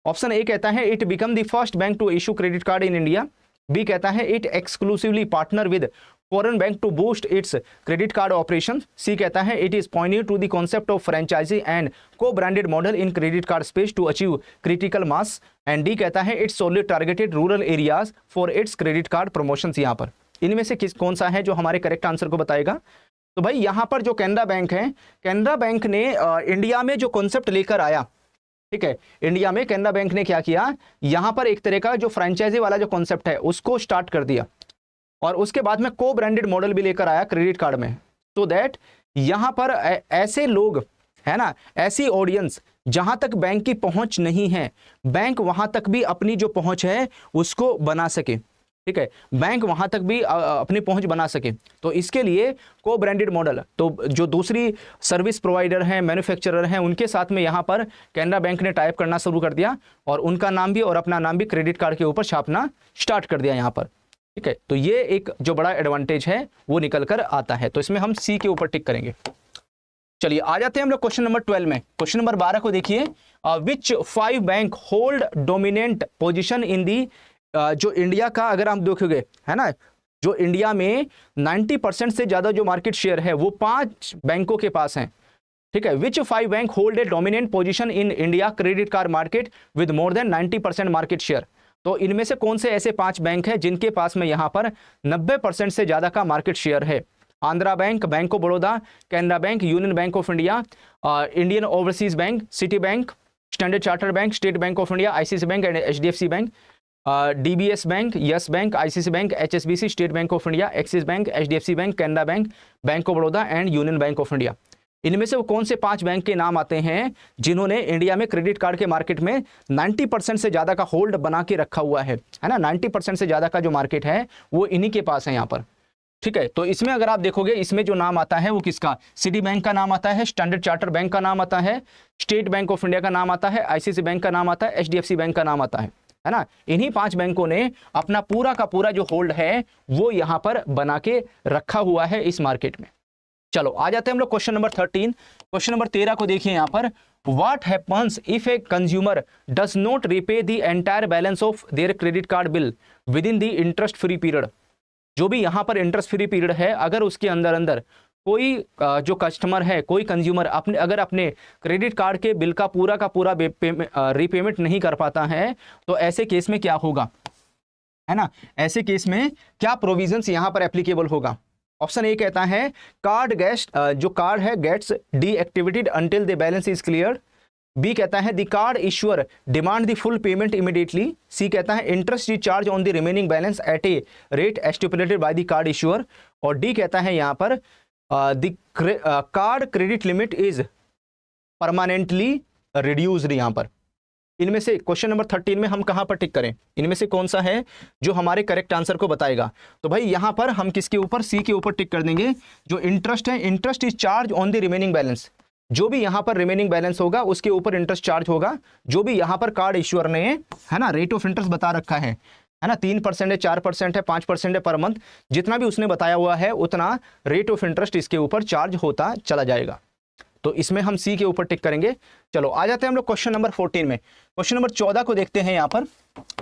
ऑप्शन ए कहता है it become the first bank to issue credit card in India, B कहता है it exclusively partner with foreign bank to boost its credit card operation, C कहता है it is pointing to the concept of franchisee and co branded model in credit card space to achieve critical mass, and D कहता है its solely targeted rural areas for its credit card promotions. यहाँ पर इनमें से कौन सा है जो हमारे करेक्ट आंसर को बताएगा? तो भाई यहाँ पर जो कैनरा बैंक है, कैनरा बैंक ने इंडिया में जो कॉन्सेप्ट लेकर आया, ठीक है, इंडिया में कैनरा बैंक ने क्या किया, यहां पर एक तरह का जो फ्रेंचाइजी वाला जो कॉन्सेप्ट है उसको स्टार्ट कर दिया, और उसके बाद में को ब्रांडेड मॉडल भी लेकर आया क्रेडिट कार्ड में, तो दैट यहां पर ऐसे लोग, है ना, ऐसी ऑडियंस जहां तक बैंक की पहुंच नहीं है, बैंक वहां तक भी अपनी जो पहुंच है उसको बना सके, ठीक है, बैंक वहां तक भी अपनी पहुंच बना सके। तो इसके लिए को ब्रांडेड मॉडल, तो जो दूसरी सर्विस प्रोवाइडर हैं, मैन्युफैक्चरर हैं, उनके साथ में यहां पर कैनरा बैंक ने टाइप करना शुरू कर दिया और उनका नाम भी और अपना नाम भी क्रेडिट कार्ड के ऊपर छापना स्टार्ट कर दिया यहां पर, ठीक है। तो ये एक जो बड़ा एडवांटेज है वो निकल कर आता है, तो इसमें हम सी के ऊपर टिक करेंगे। चलिए आ जाते हैं हम लोग क्वेश्चन नंबर 12 में। क्वेश्चन नंबर 12 को देखिए, which 5 bank hold dominant position in the, जो इंडिया का अगर आप देखोगे, है ना, जो इंडिया में 90% से ज्यादा जो मार्केट शेयर है वो 5 बैंकों के पास है, ठीक है। विच 5 bank hold a dominant position in India credit card market with more than 90% market share. तो इनमें से कौन से ऐसे 5 बैंक हैं जिनके पास में यहां पर 90% से ज्यादा का मार्केट शेयर है? Andhra Bank, Bank of Baroda, Canara Bank, Union Bank of India, Indian Overseas Bank, Citi Bank, Standard Charter Bank, State Bank of India, ICICI Bank and HDFC Bank, DBS Bank, Yes Bank, ICICI Bank, HSBC, State Bank of India, Axis Bank, HDFC Bank, Canara Bank, Bank of Baroda and Union Bank of India. इनमें से वो कौन से 5 bank के नाम आते हैं जिन्होंने इंडिया में क्रेडिट कार्ड के मार्केट में 90% से ज्यादा का होल्ड बना के रखा हुआ है ना, 90% से ज्यादा का जो मार्केट है वो इन्हीं के पास है यहाँ पर, ठीक है। तो इसमें अगर आप देखोगे, इसमें जो नाम आता है वो किसका? सिटी बैंक का नाम आता है, स्टैंडर्ड चार्टर बैंक का नाम आता है, स्टेट बैंक ऑफ इंडिया का नाम आता है, आईसीआईसी बैंक का नाम आता है, एचडीएफसी बैंक का नाम आता है ना। इन्हीं 5 बैंकों ने अपना पूरा का पूरा जो होल्ड है वो यहां पर बना के रखा हुआ है इस मार्केट में। चलो आ जाते हैं हम लोग क्वेश्चन नंबर 13। क्वेश्चन नंबर 13 को देखिए यहां पर, what happens if a consumer does not repay the entire balance of their credit card bill with in the interest free period. जो भी यहां पर इंटरेस्ट फ्री पीरियड है, अगर उसके अंदर कोई जो कस्टमर है, कोई कंज्यूमर अगर अपने क्रेडिट कार्ड के बिल का पूरा रीपेमेंट नहीं कर पाता है, तो ऐसे केस में क्या होगा, है ना, ऐसे केस में क्या प्रोविजंस यहां पर एप्लीकेबल होगा? ऑप्शन ए कहता है जो कार्ड है gets deactivated until the balance is cleared, B कहता है the card issuer demand the full payment immediately, C कहता है interest is charge on the remaining balance at a rate stipulated by the card issuer, और D कहता है यहां पर the card credit limit is permanently reduced. यहां पर इनमें से क्वेश्चन नंबर 13 में हम कहां पर टिक करें? इनमें से कौन सा है जो हमारे करेक्ट आंसर को बताएगा? तो भाई यहां पर हम किसके ऊपर? सी के ऊपर टिक कर देंगे। जो इंटरेस्ट है, interest is charge on the remaining balance, जो भी यहां पर रिमेनिंग बैलेंस होगा उसके ऊपर इंटरेस्ट चार्ज होगा। जो भी यहां पर कार्ड इश्यूअर ने, है ना, रेट ऑफ इंटरेस्ट बता रखा है ना, 3% है, 4% है, 5% है पर मंथ, जितना भी उसने बताया हुआ है उतना रेट ऑफ इंटरेस्ट इसके ऊपर चार्ज होता चला जाएगा। तो इसमें हम सी के ऊपर टिक करेंगे। चलो आ जाते हैं हम लोग क्वेश्चन नंबर 14 में। क्वेश्चन नंबर 14 को देखते हैं यहाँ पर,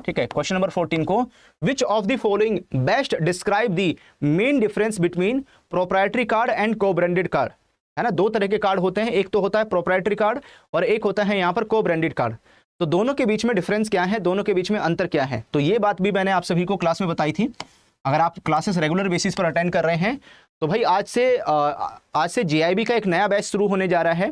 ठीक है। क्वेश्चन नंबर 14 को, विच of the following best describe the main difference between proprietary card and co branded card, है ना। दो तरह के कार्ड होते हैं, एक तो होता है प्रोप्राइटरी कार्ड और एक होता है यहाँ पर को ब्रांडेड कार्ड। तो दोनों के बीच में डिफरेंस क्या है, दोनों के बीच में अंतर क्या है, तो ये बात भी मैंने आप सभी को क्लास में बताई थी। अगर आप क्लासेस रेगुलर बेसिस पर अटेंड कर रहे हैं तो भाई आज से जीआईबी का एक नया बैच शुरू होने जा रहा है।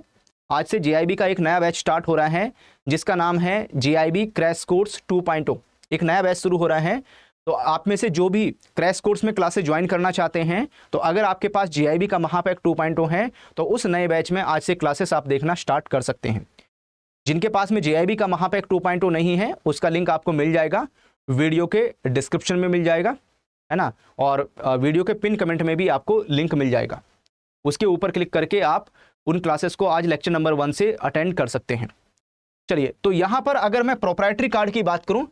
आज से जीआईबी का एक नया बैच स्टार्ट हो रहा है जिसका नाम है जीआईबी क्रैश कोर्स 2.0। एक नया बैच शुरू हो रहा है। तो आप में से जो भी क्रैश कोर्स में क्लासेस ज्वाइन करना चाहते हैं, तो अगर आपके पास जीआईबी का महापैक 2.0 है तो उस नए बैच में आज से क्लासेस आप देखना स्टार्ट कर सकते हैं। जिनके पास में जीआईबी का महापैक 2.0 नहीं है उसका लिंक आपको मिल जाएगा, वीडियो के डिस्क्रिप्शन में मिल जाएगा, है ना। और वीडियो के पिन कमेंट में भी आपको लिंक मिल जाएगा। उसके ऊपर क्लिक करके आप उन क्लासेस को आज लेक्चर नंबर 1 से अटेंड कर सकते हैं। चलिए, तो यहां पर अगर मैं प्रोप्राइटरी कार्ड की बात करूं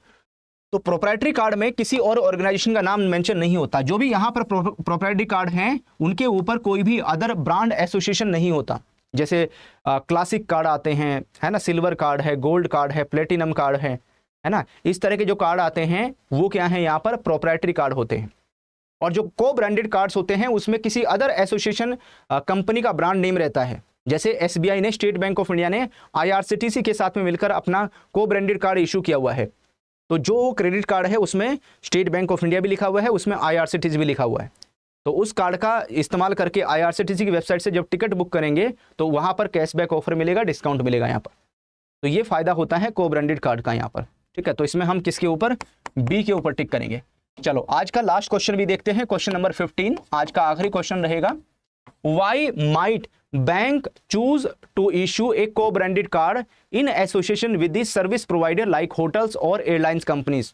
तो प्रोप्राइटरी कार्ड में किसी और ऑर्गेनाइजेशन का नाम मेंशन नहीं होता। जो भी यहां पर प्रोप्राइटरी कार्ड हैं उनके ऊपर कोई भी अदर ब्रांड एसोसिएशन नहीं होता। जैसे क्लासिक कार्ड आते हैं, है ना, सिल्वर कार्ड है, गोल्ड कार्ड है, प्लेटिनम कार्ड है ना। इस तरह के जो कार्ड आते हैं वो क्या है, यहाँ पर प्रोप्राइटरी कार्ड होते हैं। और जो को ब्रांडेड कार्ड्स होते हैं उसमें किसी अदर एसोसिएशन कंपनी का ब्रांड नेम रहता है। जैसे एसबीआई ने, स्टेट बैंक ऑफ इंडिया ने आईआरसीटीसी के साथ में मिलकर अपना को ब्रांडेड कार्ड इशू किया हुआ है। तो जो क्रेडिट कार्ड है उसमें स्टेट बैंक ऑफ इंडिया भी लिखा हुआ है, उसमें आईआरसीटीसी भी लिखा हुआ है। तो उस कार्ड का इस्तेमाल करके आईआरसीटीसी की वेबसाइट से जब टिकट बुक करेंगे तो वहां पर कैशबैक ऑफर मिलेगा, डिस्काउंट मिलेगा यहाँ पर। तो ये फायदा होता है को ब्रांडेड कार्ड का यहाँ पर, ठीक है। तो इसमें हम किसके ऊपर, बी के ऊपर टिक करेंगे। चलो आज का लास्ट क्वेश्चन भी देखते हैं, क्वेश्चन नंबर 15 आज का आखिरी क्वेश्चन रहेगा। Why might bank choose to issue a co branded card in association with the service provider like hotels और एयरलाइंस कंपनीज,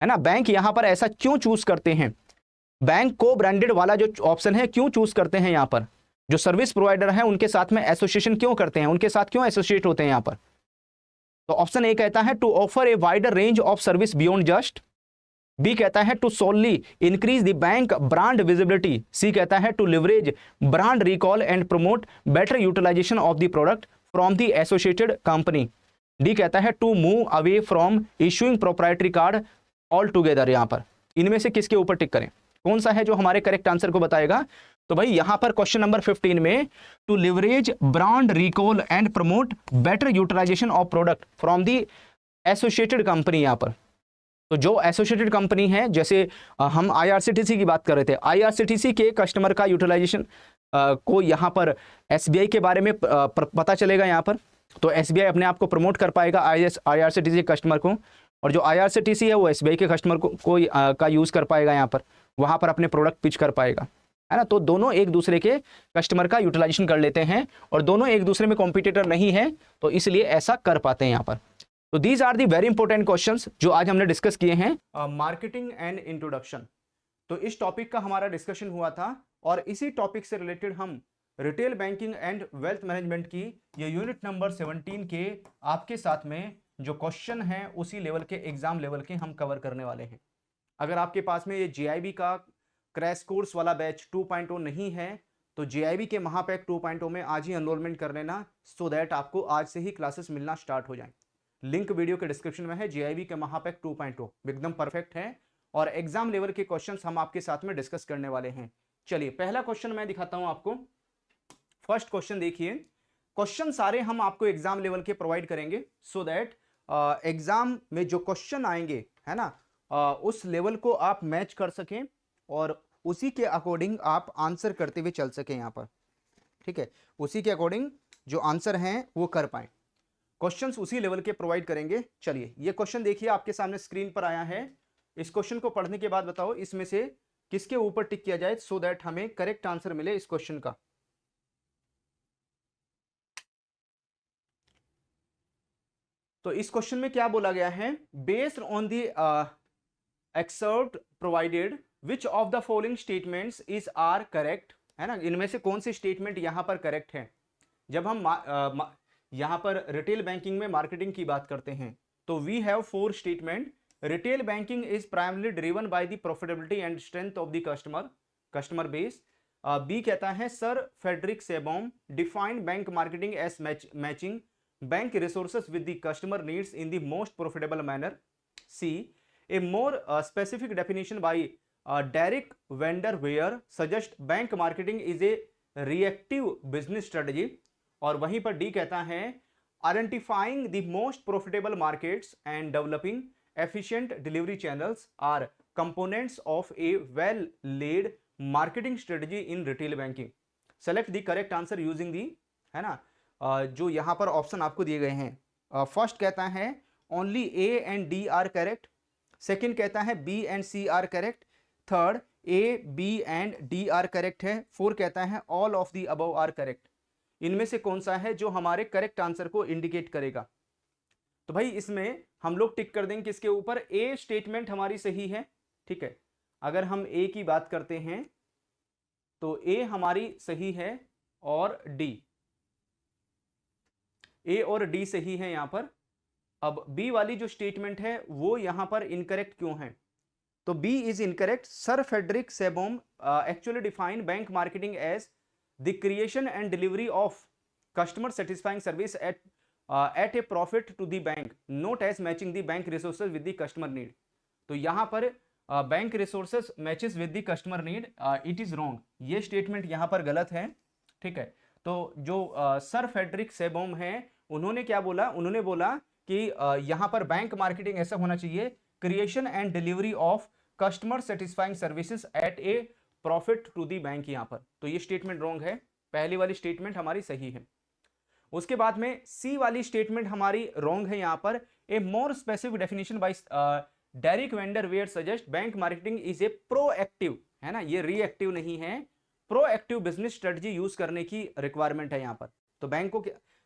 है ना। बैंक यहां पर ऐसा क्यों चूज करते हैं, बैंक को ब्रांडेड वाला जो ऑप्शन है क्यों चूज करते हैं, यहां पर जो सर्विस प्रोवाइडर है उनके साथ में एसोसिएशन क्यों करते हैं, उनके साथ क्यों एसोसिएट होते हैं यहां पर। तो ऑप्शन ए कहता है to offer a wider range of service beyond just, B कहता है to solely increase the bank brand visibility, C कहता है to leverage brand recall and promote better utilisation of the product from the associated company, D कहता है to move away from issuing proprietary card all together. यहां पर इनमें से किसके ऊपर टिक करें, कौन सा है जो हमारे करेक्ट आंसर को बताएगा। तो भाई यहां पर क्वेश्चन नंबर 15 में to leverage brand recall and promote better utilisation of product from the associated company, यहां पर तो जो एसोसिएटेड कंपनी है, जैसे हम आईआरसीटीसी की बात कर रहे थे, आईआरसीटीसी के कस्टमर का यूटिलाइजेशन को यहाँ पर एसबीआई के बारे में पता चलेगा यहाँ पर, तो एसबीआई अपने आप को प्रमोट कर पाएगा आईआरसीटीसी के कस्टमर को, और जो आईआरसीटीसी है वो एसबीआई के कस्टमर को का यूज़ कर पाएगा यहाँ पर, वहाँ पर अपने प्रोडक्ट पिच कर पाएगा, है ना। तो दोनों एक दूसरे के कस्टमर का यूटिलाइजेशन कर लेते हैं और दोनों एक दूसरे में कॉम्पिटिटर नहीं है, तो इसलिए ऐसा कर पाते हैं यहाँ पर। तो these are the very important questions जो आज हमने डिस्कस किए हैं। मार्केटिंग एंड इंट्रोडक्शन, तो इस टॉपिक का हमारा डिस्कशन हुआ था और इसी टॉपिक से रिलेटेड हम retail banking and wealth management की ये यूनिट नंबर 17 के आपके साथ में जो क्वेश्चन हैं उसी लेवल के, एग्जाम लेवल के हम कवर करने वाले हैं। अगर आपके पास में ये जीआईबी का क्रैश कोर्स वाला बैच 2.0 नहीं है तो जीआईबी के महापैक 2.0 में आज ही एनरोलमेंट कर लेना, सो दैट आपको आज से ही क्लासेस मिलना स्टार्ट हो जाए। लिंक वीडियो के डिस्क्रिप्शन में है। जीआईबी के महापैक 2.0 एकदम परफेक्ट है और एग्जाम लेवल के क्वेश्चंस हम आपके साथ में डिस्कस करने वाले हैं। चलिए पहला क्वेश्चन मैं दिखाता हूं आपको। फर्स्ट क्वेश्चन देखिए, क्वेश्चन सारे हम आपको एग्जाम लेवल के प्रोवाइड करेंगे सो दैट एग्जाम में जो क्वेश्चन आएंगे, है ना, उस लेवल को आप मैच कर सकें और उसी के अकॉर्डिंग आप आंसर करते हुए चल सकें यहाँ पर, ठीक है। उसी के अकॉर्डिंग जो आंसर हैं वो कर पाए, क्वेश्चंस उसी लेवल के प्रोवाइड करेंगे। चलिए ये क्वेश्चन देखिए आपके सामने स्क्रीन पर आया है। इस क्वेश्चन को पढ़ने के बाद बताओ इसमें से किसके ऊपर टिक किया जाए सो दैट हमें करेक्ट आंसर मिले इस क्वेश्चन का। तो इस क्वेश्चन में क्या बोला गया है, based on the excerpt provided which of the following statements is are correct, है ना। इनमें से कौन सी स्टेटमेंट यहां पर करेक्ट है। जब हम यहां पर रिटेल बैंकिंग में मार्केटिंग की बात करते हैं तो we have 4 statement. Retail banking is primarily driven by the profitability and strength of the customer base. B कहता है sir Frederick Sebaum defined bank marketing as matching bank resources with the customer needs in the most profitable manner. C a more specific definition by Derek Vanderware suggest bank marketing is a reactive business strategy. और वहीं पर D कहता है identifying the most profitable markets and developing efficient delivery channels are components of a well laid marketing strategy in retail banking। select the correct answer using the, है ना, जो यहां पर ऑप्शन आपको दिए गए हैं। फर्स्ट कहता है only A and D are correct, second कहता है B and C are correct, third A B and D are correct है, फोर कहता है all of the above are correct. इनमें से कौन सा है जो हमारे करेक्ट आंसर को इंडिकेट करेगा? तो भाई इसमें हम लोग टिक कर देंगे किसके ऊपर? ए स्टेटमेंट हमारी सही है, ठीक है। अगर हम ए की बात करते हैं तो ए हमारी सही है और डी, ए और डी सही है यहां पर। अब बी वाली जो स्टेटमेंट है वो यहां पर इनकरेक्ट क्यों है? तो B is incorrect. Sir Frederick Sebaum actually define bank marketing as the creation and delivery of customer satisfying service at a profit to the bank, not as matching the bank resources with the customer need. तो यहां पर bank resources matches with the customer need, it is wrong. ये statement यहां पर गलत है, ठीक है। तो जो सर फेडरिक सेबॉम है उन्होंने क्या बोला? उन्होंने बोला कि यहां पर बैंक मार्केटिंग ऐसा होना चाहिए, creation and delivery of customer satisfying services at a profit to the bank यहां पर। तो ये स्टेटमेंट रॉन्ग है, पहली वाली स्टेटमेंट हमारी सही है। उसके बाद में सी वाली स्टेटमेंट हमारी रॉन्ग है यहां पर। A more specific definition by Derek Vanderware suggest bank marketing is a proactive, है ना, ये रिएक्टिव नहीं है, प्रोएक्टिव बिजनेस स्ट्रेटजी यूज करने की रिक्वायरमेंट है यहां पर। तो बैंक को,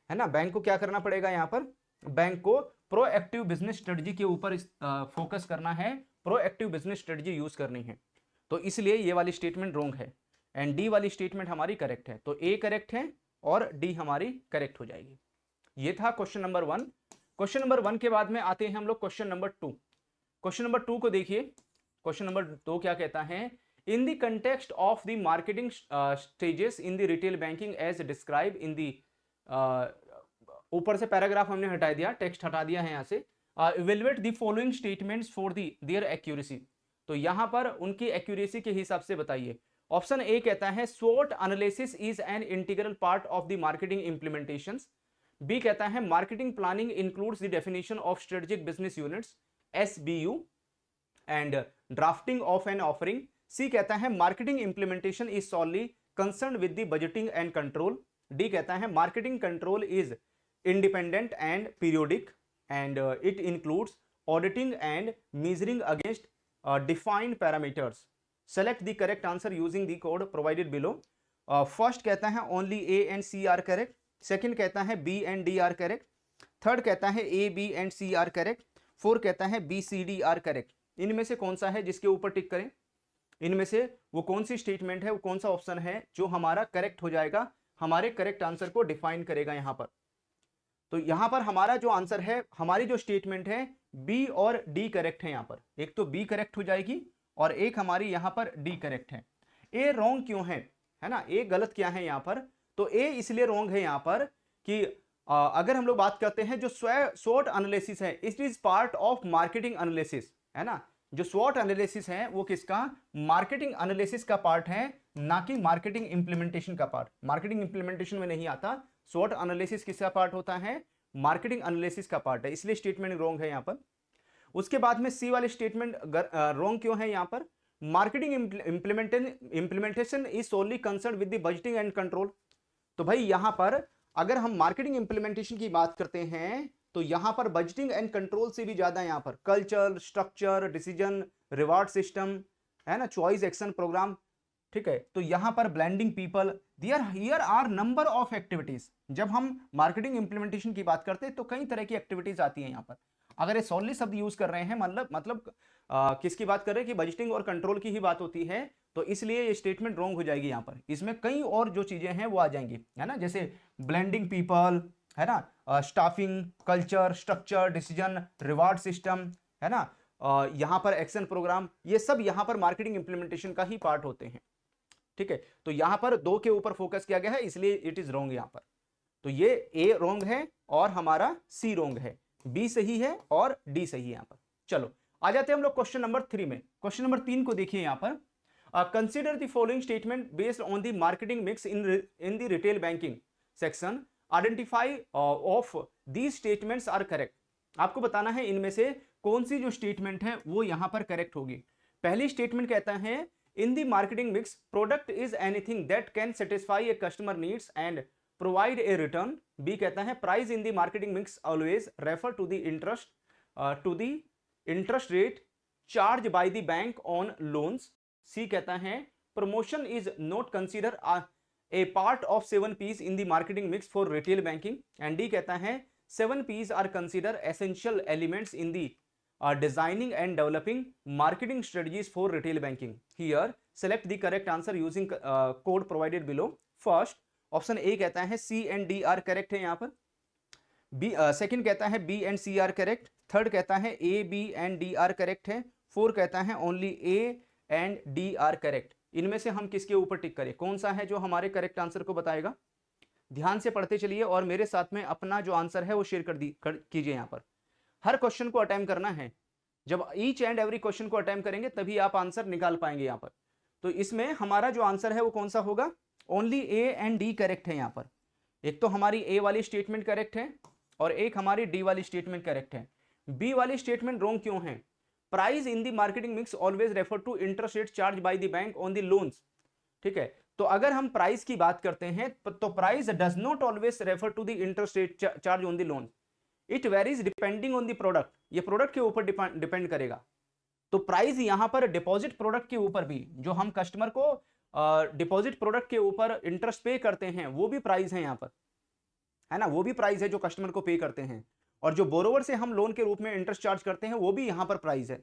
है ना, बैंक को क्या करना पड़ेगा यहां पर? बैंक को प्रोएक्टिव बिजनेस स्ट्रेटजी के ऊपर फोकस करना है, प्रोएक्टिव बिजनेस स्ट्रेटजी यूज करनी है। तो इसलिए ये वाली स्टेटमेंट रॉन्ग है एंड डी वाली स्टेटमेंट हमारी करेक्ट है। तो ए करेक्ट है और डी हमारी करेक्ट हो जाएगी। ये था क्वेश्चन नंबर 1। क्वेश्चन नंबर 1 के बाद में आते हैं हम लोग क्वेश्चन नंबर 2। क्वेश्चन नंबर 2 को देखिए। क्वेश्चन नंबर 2 क्या कहता है? In the context of the marketing stages in the retail banking as describe in the, ऊपर से पैराग्राफ हमने हटा दिया, टेक्स्ट हटा दिया है यहां से। Evaluate the following statements for their accuracy. तो यहां पर उनकी एक्यूरेसी के हिसाब से बताइए। ऑप्शन ए कहता है स्वॉट analysis is an integral part of the marketing implementations. B कहता है marketing planning includes the definition of strategic business units SBU and drafting of an offering. C कहता है marketing implementation is solely concern with the budgeting and control. D कहता है marketing control is independent and periodic and it includes auditing and measuring against defined parameters। Select the correct answer using the code provided below। First कहता है only A and C are correct, second कहता है B and D are correct, third कहता है A B and C are correct, fourth कहता है B C D are correct. इनमें से कौन सा है जिसके ऊपर टिक करें? इनमें से वो कौन सी स्टेटमेंट है, वो कौन सा ऑप्शन है जो हमारा करेक्ट हो जाएगा, हमारे करेक्ट आंसर को डिफाइन करेगा यहां पर? तो यहां पर हमारा जो आंसर है, हमारी जो स्टेटमेंट है, बी और डी करेक्ट है यहां पर। एक तो बी करेक्ट हो जाएगी और एक हमारी यहां पर डी करेक्ट है। ए रॉन्ग क्यों है ना, ए गलत क्या है यहां पर? तो ए इसलिए रॉन्ग है यहां पर कि अगर हम लोग बात करते हैं जो स्वॉट एनालिसिस है, it is part of marketing analysis, है ना। जो स्वॉट एनालिसिस है वो किसका? मार्केटिंग एनालिसिस का पार्ट है, ना कि मार्केटिंग इंप्लीमेंटेशन का पार्ट। मार्केटिंग इंप्लीमेंटेशन में नहीं आता। स्वॉट एनालिसिस किसका पार्ट होता है? मार्केटिंग एनालिसिस का पार्ट है, इसलिए स्टेटमेंट रॉन्ग है यहां पर। उसके बाद में सी वाली स्टेटमेंट रॉन्ग क्यों है यहां पर? Marketing implementation is solely concern with the budgeting and control. तो भाई यहां पर अगर हम मार्केटिंग इंप्लीमेंटेशन की बात करते हैं तो यहां पर बजटिंग एंड कंट्रोल से भी ज्यादा यहां पर culture, structure, decision, reward system, है ना, चॉइस एक्शन प्रोग्राम, ठीक है। तो यहां पर blending people, here are number of activities. जब हम मार्केटिंग इंप्लीमेंटेशन की बात करते हैं तो कई तरह की एक्टिविटीज आती हैं यहां पर। अगर ये सॉनली शब्द यूज कर रहे हैं, मतलब किसकी बात कर रहे हैं कि बजटिंग और कंट्रोल की ही बात होती है, तो इसलिए ये स्टेटमेंट रॉन्ग हो जाएगी यहां पर। इसमें कई और जो चीजें हैं वो आ जाएंगी, है ना, जैसे ब्लेंडिंग पीपल, है ना, staffing, culture, structure, decision, reward system, है ना, यहां पर एक्शन प्रोग्राम, ये सब यहां पर मार्केटिंग इंप्लीमेंटेशन का ही पार्ट होते हैं। ठीक है, तो यहां पर 2 के ऊपर फोकस किया गया है, इसलिए इट इज रॉन्ग यहां पर। तो ये ए रॉन्ग है और हमारा सी रॉन्ग है, बी सही है और डी सही है यहां पर। चलो आ जाते हैं हम लोग क्वेश्चन नंबर 3 में। क्वेश्चन नंबर 3 को देखिए यहां पर, consider the following statement based on the marketing mix in the retail banking section, identify of these statements are correct. आपको बताना है इनमें से कौन सी जो स्टेटमेंट है वो यहां पर करेक्ट होगी। पहली स्टेटमेंट कहता है in the marketing mix product is anything that can satisfy a customer needs and provide a return. B कहता है price in the marketing mix always refer to the interest rate charge by the bank on loans. C कहता है promotion is not consider a part of 7 P's in the marketing mix for retail banking. And D कहता है 7 P's are consider essential elements in the designing and developing marketing strategies for retail banking. Here select the correct answer using code provided below. First option A कहता है C and D are correct है यहाँ पर, B second कहता है B and C are correct, third कहता है A B and D are correct है, फोर कहता है only A and D are correct. इनमें से हम किसके ऊपर टिक करें, कौन सा है जो हमारे करेक्ट आंसर को बताएगा? ध्यान से पढ़ते चलिए और मेरे साथ में अपना जो आंसर है वो शेयर कीजिए। यहाँ पर हर क्वेश्चन को अटेम्प्ट करना है, जब ईच एंड एवरी क्वेश्चन को अटेम्प्ट करेंगे तभी आप आंसर निकाल पाएंगे यहाँ पर। तो इसमें हमारा जो आंसर है वो कौन सा होगा? Only A and D correct है यहाँ पर। एक तो हमारी ए वाली स्टेटमेंट करेक्ट है और एक हमारी डी वाली स्टेटमेंट करेक्ट है। बी वाली स्टेटमेंट रॉन्ग क्यों है? Price in the marketing mix always refer to interest rate charge by the bank on the loans. ठीक है, तो अगर हम प्राइस की बात करते हैं तो price does not always refer to the interest rate charge on the loan, it varies depending on the product. ये प्रोडक्ट के ऊपर डिपेंड करेगा। तो प्राइस यहां पर डिपॉजिट प्रोडक्ट के ऊपर भी, जो हम कस्टमर को डिपॉजिट प्रोडक्ट के ऊपर इंटरेस्ट पे करते हैं वो भी प्राइस है यहाँ पर, है ना, वो भी प्राइस है जो कस्टमर को पे करते हैं। और जो बोरोवर से हम लोन के रूप में इंटरेस्ट चार्ज करते हैं वो भी यहाँ पर प्राइस है।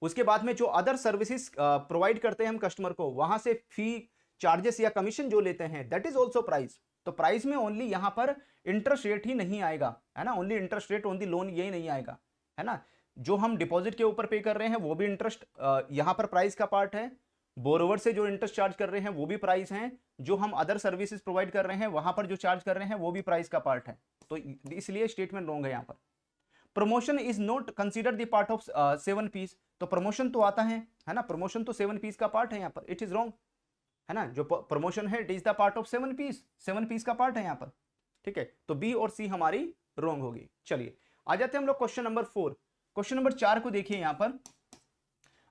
उसके बाद में जो अदर सर्विसेज प्रोवाइड करते हैं हम कस्टमर को, वहां से फी चार्जेस या कमीशन जो लेते हैं दैट इज ऑल्सो प्राइस। तो प्राइस में ओनली यहां पर इंटरेस्ट रेट ही नहीं आएगा, है ना, only interest rate on the loan यही नहीं आएगा, है ना। जो हम डिपॉजिट के ऊपर पे कर रहे हैं वो भी इंटरेस्ट यहां पर प्राइस का पार्ट है, बोरोवर से जो इंटरेस्ट चार्ज कर रहे हैं वो भी प्राइस है, जो हम अदर सर्विसेज प्रोवाइड कर रहे हैं वहां पर जो चार्ज कर रहे हैं वो भी प्राइस का पार्ट है। तो इसलिए स्टेटमेंट रॉन्ग है यहां पर। Promotion is not consider the part of 7 P's, तो प्रमोशन तो आता है ना, प्रमोशन तो 7 P's का पार्ट है यहाँ पर, इट इज रॉन्ग, है ना। जो प्रमोशन है it is the part of 7 P's, 7 P's का पार्ट है यहाँ पर। ठीक है, तो बी और सी हमारी रॉन्ग होगी। चलिए आ जाते हैं हम लोग क्वेश्चन नंबर 4। क्वेश्चन नंबर 4 को देखिए यहाँ पर,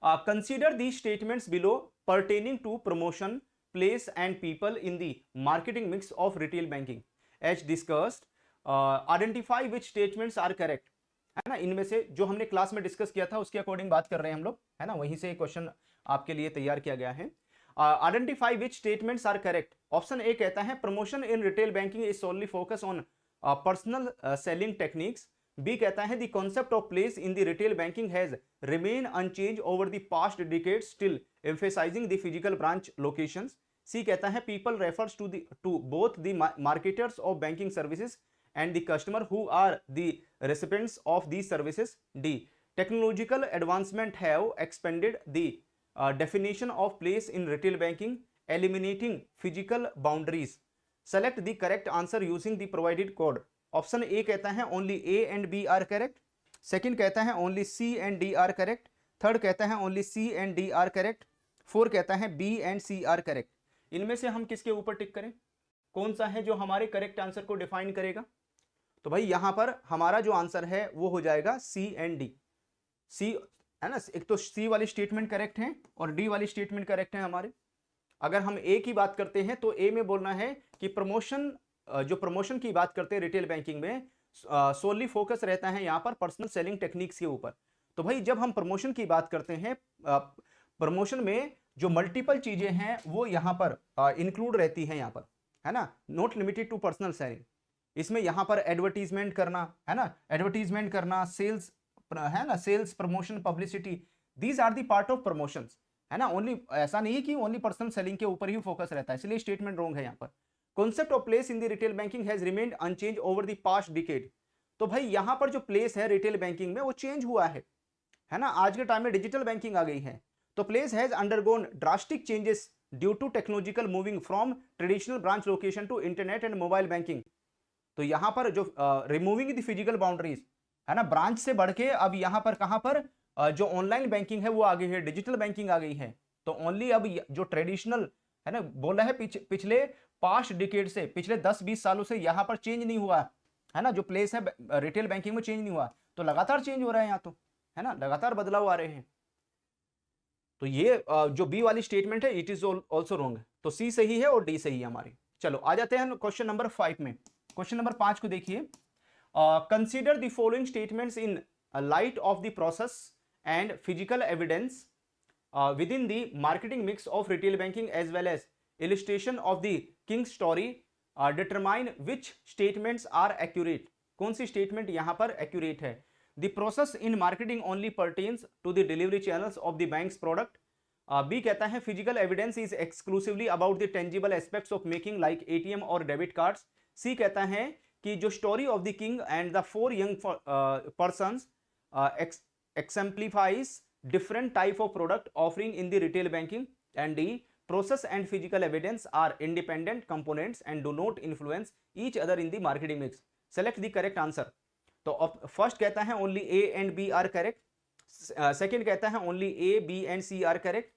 consider the statements below pertaining to promotion place and people in the marketing mix of retail banking as discussed, identify which statements are correct, है ना। इनमें से जो हमने क्लास में डिस्कस किया था उसके अकॉर्डिंग बात कर रहे हैं हम लोग, है ना, वहीं से क्वेश्चन आपके लिए तैयार किया गया है। Identify which statements are correct. Option A कहता है promotion in retail banking is solely focus on personal selling techniques. B कहता है the concept of place in the retail banking has remain unchange over the past decades still emphasising the physical branch locations. C कहता है people refers to both the marketers of banking services and the customer who are the recipients of these services. D, technological advancement have expanded the definition of place in retail banking, eliminating physical boundaries. Select the correct answer using the provided code. Option A कहता है only A and B are correct, second कहता है only C and D are correct, third कहता है only C and D are correct, four कहता है B and C are correct. इनमें से हम किसके ऊपर टिक करें, कौन सा है जो हमारे करेक्ट आंसर को डिफाइन करेगा? तो भाई यहां पर हमारा जो आंसर है वो हो जाएगा सी एंड डी। सी, है ना, एक तो सी वाली स्टेटमेंट करेक्ट है और डी वाली स्टेटमेंट करेक्ट है हमारे। अगर हम ए की बात करते हैं तो ए में बोलना है कि प्रमोशन, जो प्रमोशन की बात करते हैं रिटेल बैंकिंग में सोनली फोकस रहता है यहां पर पर्सनल सेलिंग टेक्निक्स के ऊपर। तो भाई जब हम प्रमोशन की बात करते हैं, प्रमोशन में जो मल्टीपल चीजें हैं वो यहां पर इंक्लूड रहती हैं यहां पर, है ना, not limited to personal selling. इसमें यहां पर एडवर्टीजमेंट करना, है ना, एडवर्टीजमेंट करना, सेल्स, है ना, sales, promotion, publicity, these are the part of promotions, है ना। ओनली ऐसा नहीं कि ओनली पर्सनल सेलिंग के ऊपर ही फोकस रहता है, इसलिए स्टेटमेंट रॉन्ग है यहां पर। Concept of place in the retail banking has remained unchanged over the past decade. तो भाई यहां पर जो प्लेस है रिटेल बैंकिंग में वो चेंज हुआ है ना। आज के टाइम में डिजिटल बैंकिंग आ गई है, तो place has undergone drastic changes due to technological moving from traditional branch location to internet and mobile banking. तो यहां पर जो रिमूविंग द फिजिकल बाउंड्रीज है ना, ब्रांच से बढ़ के अब यहां पर कहां पर जो ऑनलाइन बैंकिंग है वो आ गई है, डिजिटल बैंकिंग आ गई है। तो ओनली अब जो ट्रेडिशनल है ना, बोला है पिछले पास्ट डिकेड से, पिछले 10-20 सालों से यहां पर चेंज नहीं हुआ है ना, जो प्लेस है रिटेल बैंकिंग में चेंज नहीं हुआ, तो लगातार चेंज हो रहा है यहाँ तो, है ना, लगातार बदलाव आ रहे हैं। तो ये जो बी वाली स्टेटमेंट है इट इज ऑल्सो रॉन्ग, तो सी सही है और डी सही है हमारी। चलो आ जाते हैं क्वेश्चन नंबर 5 में। क्वेश्चन नंबर 5 को देखिए, consider the following statements in light of the process and physical evidence within the marketing mix of retail banking as well as illustration of the King's story, determine which statements are accurate। कौन सी statement यहां पर accurate है? The process in marketing only pertains to the delivery channels of the bank's product। B कहता है physical evidence is exclusively about the tangible aspects of making like ATM और debit cards। C कहता है कि जो story of the king and the 4 young persons exemplifies different type of product offering in the retail banking। and D, process and physical evidence are independent components and do not influence each other in the marketing mix। select the correct answer। तो first कहता है only A and B are correct, second कहता है only A, B and C are correct,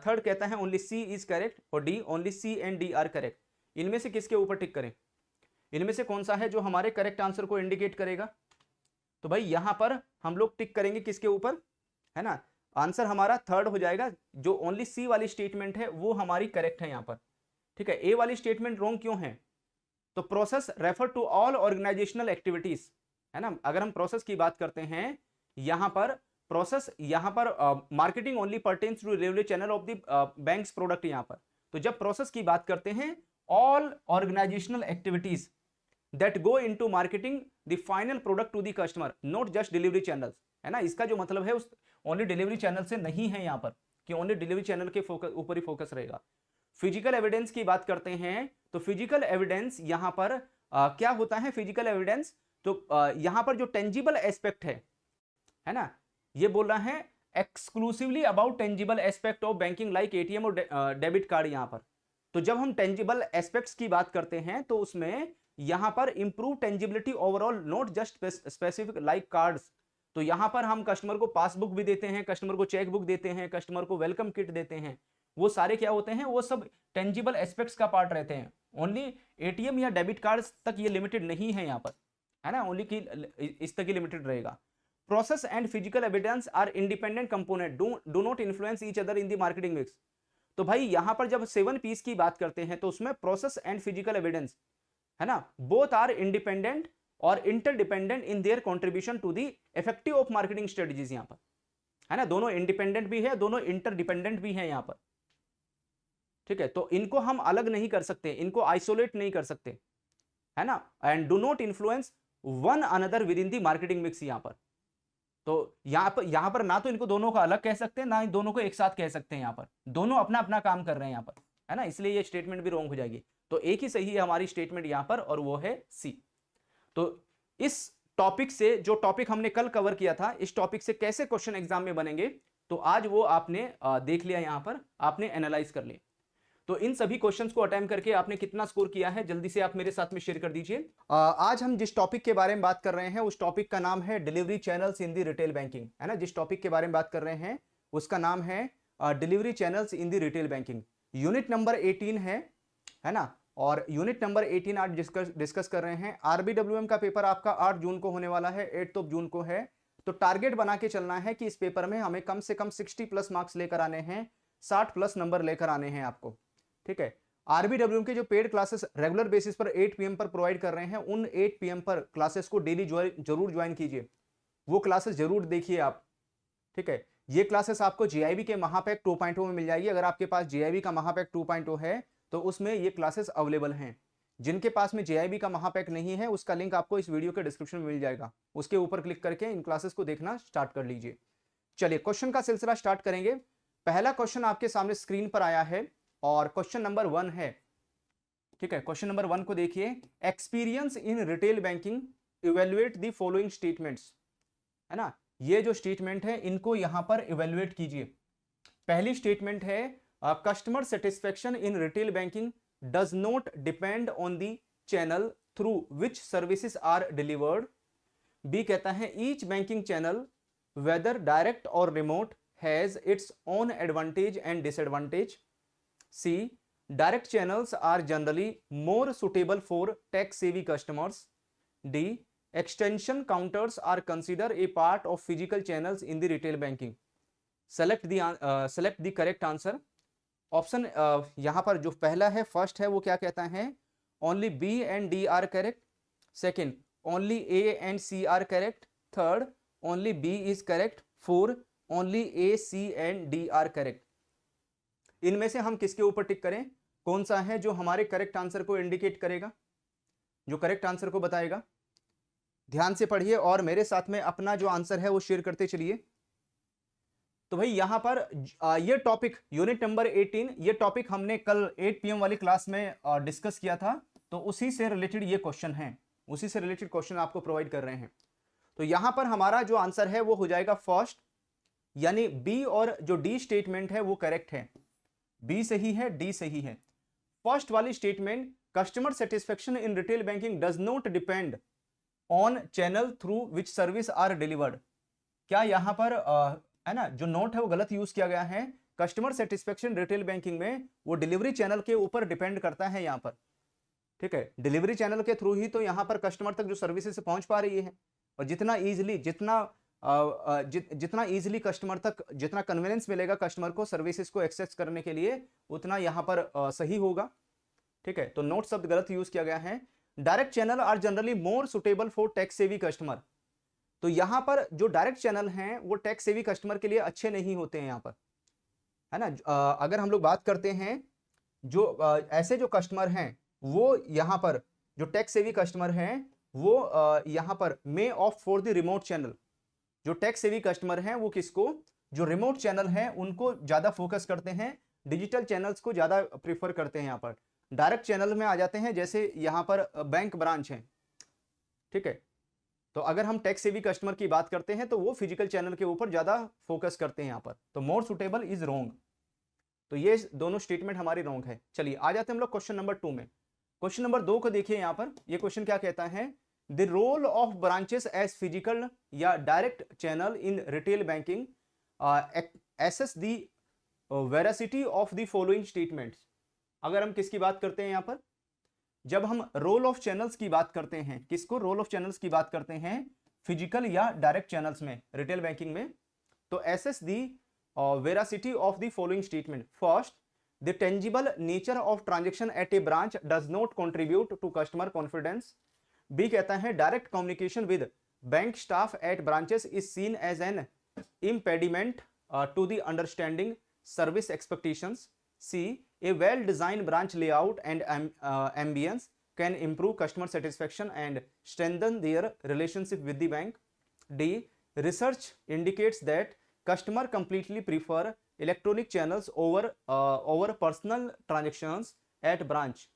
third कहता है only C is correct और D only C and D are correct। इनमें से किसके ऊपर टिक करें? इनमें से कौन सा है जो हमारे करेक्ट आंसर को इंडिकेट करेगा? तो भाई यहां पर हम लोग टिक करेंगे किसके ऊपर, है ना, आंसर हमारा थर्ड हो जाएगा। जो ओनली सी वाली स्टेटमेंट है वो हमारी करेक्ट है यहां पर, ठीक है। ए वाली स्टेटमेंट रॉन्ग क्यों है? तो process refer to all organisational activities, है ना, अगर हम प्रोसेस की बात करते हैं यहां पर प्रोसेस, यहां पर marketing only pertains to railway channel of the banks product यहां पर। तो जब प्रोसेस की बात करते हैं all organisational activities that go into marketing the final product to the customer, not just delivery channels, है ना। इसका जो मतलब है उस ओनली डिलीवरी चैनल से नहीं है यहां पर कि ओनली डिलीवरी चैनल के ऊपर ही फोकस रहेगा। फिजिकल एविडेंस की बात करते हैं तो फिजिकल एविडेंस यहां पर क्या होता है? फिजिकल एविडेंस तो यहां पर जो टेंजिबल एस्पेक्ट है ना, ये बोल रहा है exclusively about tangible aspect of banking like ATM और डेबिट कार्ड यहां पर। तो जब हम टेंजिबल एस्पेक्ट्स की बात करते हैं तो उसमें यहां पर improve tangibility overall, not just specific like cards. तो यहां पर हम कस्टमर को पासबुक भी देते हैं, कस्टमर को चेक बुक देते हैं, कस्टमर को वेलकम किट देते हैं, वो सारे क्या होते हैं? वो सब टेंजिबल एस्पेक्ट्स का पार्ट रहते हैं। ओनली एटीएम या डेबिट कार्ड तक ये लिमिटेड नहीं है यहां पर, है ना, ओनली की इस तक ही लिमिटेड रहेगा। Process and physical evidence are independent component, do not influence each other in the marketing mix. तो भाई यहां पर जब 7 पीस की बात करते हैं तो उसमें प्रोसेस एंड फिजिकल एविडेंस, है ना, बोथ आर इंडिपेंडेंट और interdependent in their contribution to the effective of marketing strategies यहां पर, है ना। दोनों इंडिपेंडेंट भी है, दोनों इंटरडिपेंडेंट भी है यहां पर, ठीक है। तो इनको हम अलग नहीं कर सकते, इनको आइसोलेट नहीं कर सकते, है ना। And do not influence one another with in the marketing mix यहां पर। तो यहां पर ना तो इनको दोनों को अलग कह सकते हैं, ना ही दोनों को एक साथ कह सकते हैं। यहां पर दोनों अपना अपना काम कर रहे हैं यहां पर, है ना, इसलिए ये स्टेटमेंट भी रॉन्ग हो जाएगी। तो एक ही सही है हमारी स्टेटमेंट यहां पर और वो है सी। तो इस टॉपिक से, जो टॉपिक हमने कल कवर किया था, इस टॉपिक से कैसे क्वेश्चन एग्जाम में बनेंगे, तो आज वो आपने देख लिया, यहां पर आपने एनालाइज कर लिया। तो इन सभी क्वेश्चंस को अटेम्प्ट करके आपने कितना स्कोर किया है जल्दी से आप मेरे साथ में शेयर कर दीजिए। आज हम जिस टॉपिक के बारे में बात कर रहे हैं उस टॉपिक का नाम है delivery channels in the retail banking, है ना। जिस टॉपिक के बारे में बात कर रहे हैं उसका नाम है delivery channels in the retail banking. Unit number 18 है ना, और यूनिट नंबर 18 आज डिस्कस कर रहे हैं। आरबीडब्ल्यूएम का पेपर आपका 8 जून को होने वाला है, 8 जून को है। तो टारगेट बना के चलना है कि इस पेपर में हमें कम से कम 60+ मार्क्स लेकर आने हैं, 60+ नंबर लेकर आने हैं आपको, ठीक है। आरबीडब्ल्यूएम के जो पेड क्लासेस रेगुलर बेसिस पर 8 PM पर प्रोवाइड कर रहे हैं, उन 8 PM पर क्लासेस को डेली जरूर ज्वाइन कीजिए, वो क्लासेस जरूर देखिए आप, ठीक है। ये क्लासेस आपको जीआईबी के महापैक 2.0 में मिल जाएगी। अगर आपके पास जीआईबी का महापैक 2.0 है तो उसमें ये क्लासेस अवेलेबल हैं। जिनके पास में जीआईबी का महापैक नहीं है उसका लिंक आपको इस वीडियो के डिस्क्रिप्शन में मिल जाएगा, उसके ऊपर क्लिक करके इन क्लासेस को देखना स्टार्ट कर लीजिए। चलिए क्वेश्चन का सिलसिला स्टार्ट करेंगे। पहला क्वेश्चन आपके सामने स्क्रीन पर आया है और क्वेश्चन नंबर 1 है, ठीक है। क्वेश्चन नंबर 1 को देखिए, experience in retail banking, evaluate the following statements, है ना। ये जो स्टेटमेंट है इनको यहां पर इवेल्युएट कीजिए। पहली स्टेटमेंट है customer satisfaction in retail banking does not depend on the channel through which services are delivered. B कहता है each banking channel whether direct और remote has its own advantage and disadvantage. C direct channels are generally more suitable for tax savvy customers. D extension counters are consider a part of physical channels in the retail banking. Select the correct answer. Option यहां पर जो पहला है first है वो क्या कहता है, only B and D are correct. Second only A and C are correct. Third only B is correct. Four only A C and D are correct. इनमें से हम किसके ऊपर टिक करें, कौन सा है जो हमारे करेक्ट आंसर को इंडिकेट करेगा, जो करेक्ट आंसर को बताएगा। ध्यान से पढ़िए और मेरे साथ में अपना जो आंसर है वो शेयर करते चलिए। तो भाई यहां पर ये टॉपिक यूनिट नंबर 18, ये टॉपिक हमने कल 8 PM वाली क्लास में डिस्कस किया था, तो उसी से रिलेटेड ये क्वेश्चन है, उसी से रिलेटेड क्वेश्चन आपको प्रोवाइड कर रहे हैं। तो यहां पर हमारा जो आंसर है वो हो जाएगा फर्स्ट, यानी बी और जो डी स्टेटमेंट है वो करेक्ट है। बी सही है, डी सही है। फर्स्ट वाली statement customer satisfaction in retail banking does not depend on channel through which service are delivered. क्या यहां पर है ना जो नोट है वो गलत यूज किया गया है। कस्टमर सेटिस्फेक्शन रिटेल बैंकिंग में वो डिलीवरी चैनल के ऊपर डिपेंड करता है यहां पर, ठीक है। डिलीवरी चैनल के थ्रू ही तो यहां पर कस्टमर तक जो सर्विसेज पहुंच पा रही है, और जितना इजीली जितना इजीली कस्टमर तक जितना कन्वीनियंस मिलेगा कस्टमर को सर्विसेज को एक्सेस करने के लिए, उतना यहां पर सही होगा, ठीक है। तो नोट शब्द गलत यूज किया गया है। Direct channel are generally more suitable for tax savvy customer. तो यहां पर जो डायरेक्ट चैनल हैं वो टैक्स सेवी कस्टमर के लिए अच्छे नहीं होते हैं यहां पर, है ना। अगर हम लोग बात करते हैं जो ऐसे जो कस्टमर हैं वो यहां पर जो टैक्स सेवी कस्टमर हैं वो यहां पर may opt for the remote channel. जो टैक्स सेवी कस्टमर हैं वो किसको, जो रिमोट चैनल हैं उनको ज्यादा फोकस करते हैं, डिजिटल चैनल्स को ज्यादा प्रीफर करते हैं। यहां पर डायरेक्ट चैनल में आ जाते हैं, जैसे यहां पर बैंक ब्रांच है, ठीक है। तो अगर हम टैक्स सेवी कस्टमर की बात करते हैं तो वो फिजिकल चैनल के ऊपर ज्यादा फोकस करते हैं यहां पर। तो मोर सुटेबल इज रॉन्ग। तो ये दोनों स्टेटमेंट हमारी रॉन्ग है। चलिए आ जाते हैं हम लोग क्वेश्चन नंबर 2 में। क्वेश्चन नंबर 2 को देखिए यहां पर, ये क्वेश्चन क्या कहता है, the role of branches as physical या direct channel in retail banking assess the veracity of the following statements. अगर हम किसकी बात करते हैं यहां पर, जब हम रोल ऑफ चैनल्स की बात करते हैं, किसको रोल ऑफ चैनल्स की बात करते हैं, फिजिकल या डायरेक्ट चैनल्स में रिटेल बैंकिंग में, तो assess the veracity of the following statement. First, the tangible nature of transaction at a branch does not contribute to customer confidence. B कहता है direct communication with bank staff at branches is seen as an impediment to the understanding service expectations. C, a well-designed branch layout and ambience can improve customer satisfaction and strengthen their relationship with the bank. D, research indicates that customer completely prefer electronic channels over personal transactions at branch.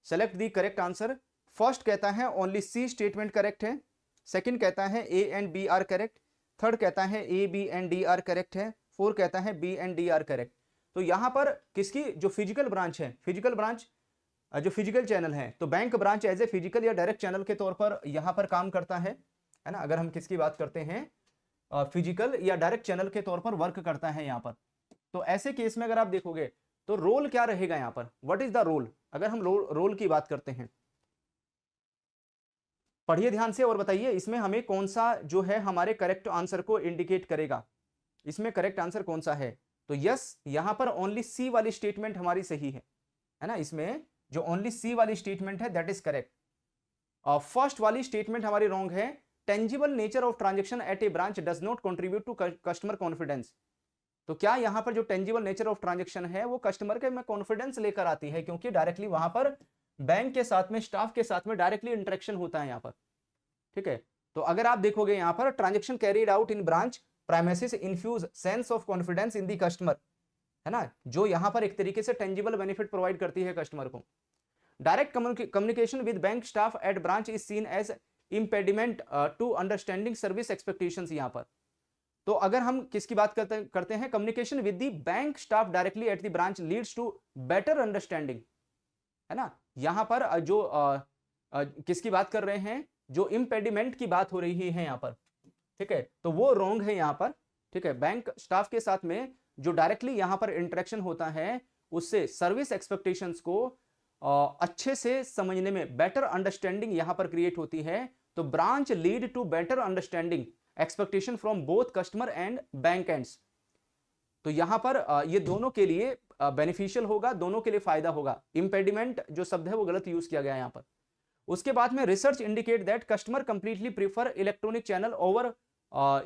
Select the correct answer. First कहता है only C statement correct है। Second कहता है A and B are correct. Third कहता है A, B and D are correct है। Fourth कहता है B and D are correct। तो यहां पर किसकी जो फिजिकल ब्रांच है, फिजिकल ब्रांच जो फिजिकल चैनल है, तो bank branch as a physical या डायरेक्ट चैनल के तौर पर यहां पर काम करता है ना। अगर हम किसकी बात करते हैं, फिजिकल या डायरेक्ट चैनल के तौर पर वर्क करता है यहां पर। तो ऐसे केस में अगर आप देखोगे तो रोल क्या रहेगा यहां पर, व्हाट इज द रोल। अगर हम रोल की बात करते हैं, पढ़िए ध्यान से और बताइए इसमें हमें कौन सा जो है हमारे करेक्ट आंसर को इंडिकेट करेगा, इसमें करेक्ट आंसर कौन सा है। तो यस, यहां पर ओनली सी वाली स्टेटमेंट हमारी सही है ना। इसमें जो ओनली सी वाली स्टेटमेंट है दैट इज करेक्ट। फर्स्ट वाली स्टेटमेंट हमारी रॉन्ग है, tangible nature of transaction at a branch does not contribute to customer confidence. तो क्या यहां पर जो टेंजिबल नेचर ऑफ ट्रांजैक्शन है वो कस्टमर के में कॉन्फिडेंस लेकर आती है, क्योंकि डायरेक्टली वहां पर बैंक के साथ में, स्टाफ के साथ में डायरेक्टली इंटरेक्शन होता है यहां पर, ठीक है। तो अगर आप देखोगे यहां पर transaction carried out in branch premises infuse sense of confidence in the customer, है ना, जो यहां पर एक तरीके से टेंजिबल बेनिफिट प्रोवाइड करती है कस्टमर को। Direct communication with bank staff at branch is seen as impediment to understanding service expectations. यहां पर तो अगर हम किसकी बात करते हैं, communication with the bank staff directly at the branch leads to better understanding, है ना। यहां पर जो किसकी बात कर रहे हैं, जो इम्पेडिमेंट की बात हो रही है यहां पर, ठीक है, तो वो रॉन्ग है यहां पर, ठीक है। बैंक स्टाफ के साथ में जो डायरेक्टली यहां पर इंटरेक्शन होता है, उससे सर्विस एक्सपेक्टेशंस को अच्छे से समझने में बेटर अंडरस्टैंडिंग यहां पर क्रिएट होती है। तो branch lead to better understanding expectation from both customer and bank ends. तो यहां पर ये दोनों के लिए बेनिफिशियल होगा, दोनों के लिए फायदा होगा। इंपेडिमेंट जो शब्द है वो गलत यूज किया गया यहां पर। उसके बाद में research indicate that customer completely prefer electronic channel over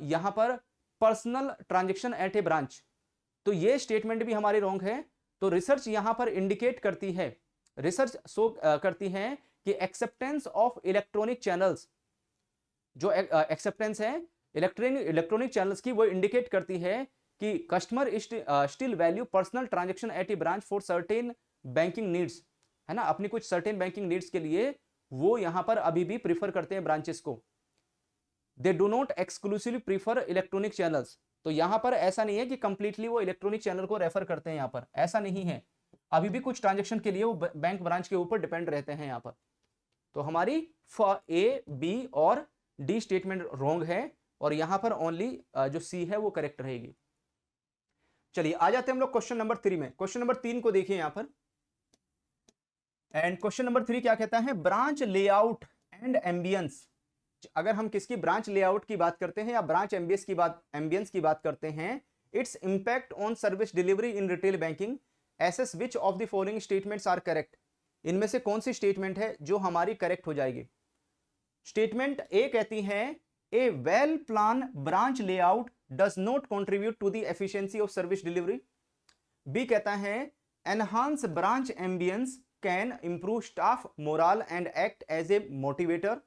यहां पर personal transaction at a branch. तो ये स्टेटमेंट भी हमारे रॉन्ग है। तो रिसर्च यहां पर इंडिकेट करती है, रिसर्च शो करती है कि एक्सेप्टेंस ऑफ इलेक्ट्रॉनिक चैनल्स, जो एक्सेप्टेंस है इलेक्ट्रॉनिक चैनल्स की, वो इंडिकेट करती है कि customer still value personal transaction at a branch for certain banking needs, है ना। अपनी कुछ सर्टेन बैंकिंग नीड्स के लिए वो यहां पर अभी भी प्रीफर करते हैं ब्रांचेस को। They do not exclusively prefer electronic channels. तो यहां पर ऐसा नहीं है कि कंप्लीटली वो इलेक्ट्रॉनिक चैनल को रेफर करते हैं, यहां पर ऐसा नहीं है। अभी भी कुछ ट्रांजेक्शन के लिए वो बैंक ब्रांच के ऊपर डिपेंड रहते हैं यहां पर। तो हमारी ए, बी और डी स्टेटमेंट रॉन्ग है, और यहां पर ओनली जो सी है वो करेक्ट रहेगी। चलिए आ जाते हैं हम लोग क्वेश्चन नंबर 3 में। क्वेश्चन नंबर 3 को देखिए यहां पर, एंड क्वेश्चन नंबर 3 क्या कहता है, ब्रांच लेआउट एंड एम्बियंस। अगर हम किसकी ब्रांच लेआउट की बात करते हैं या ब्रांच एम्बियंस की बात करते हैं, its impact on service delivery in retail banking, assess which of the following statements are correct. इनमें से कौन सी स्टेटमेंट है जो हमारी करेक्ट हो जाएगी। स्टेटमेंट ए कहती है a well plan branch layout does not contribute to the efficiency of service delivery. B कहता है enhance branch ambience can improve staff morale and act as a motivator.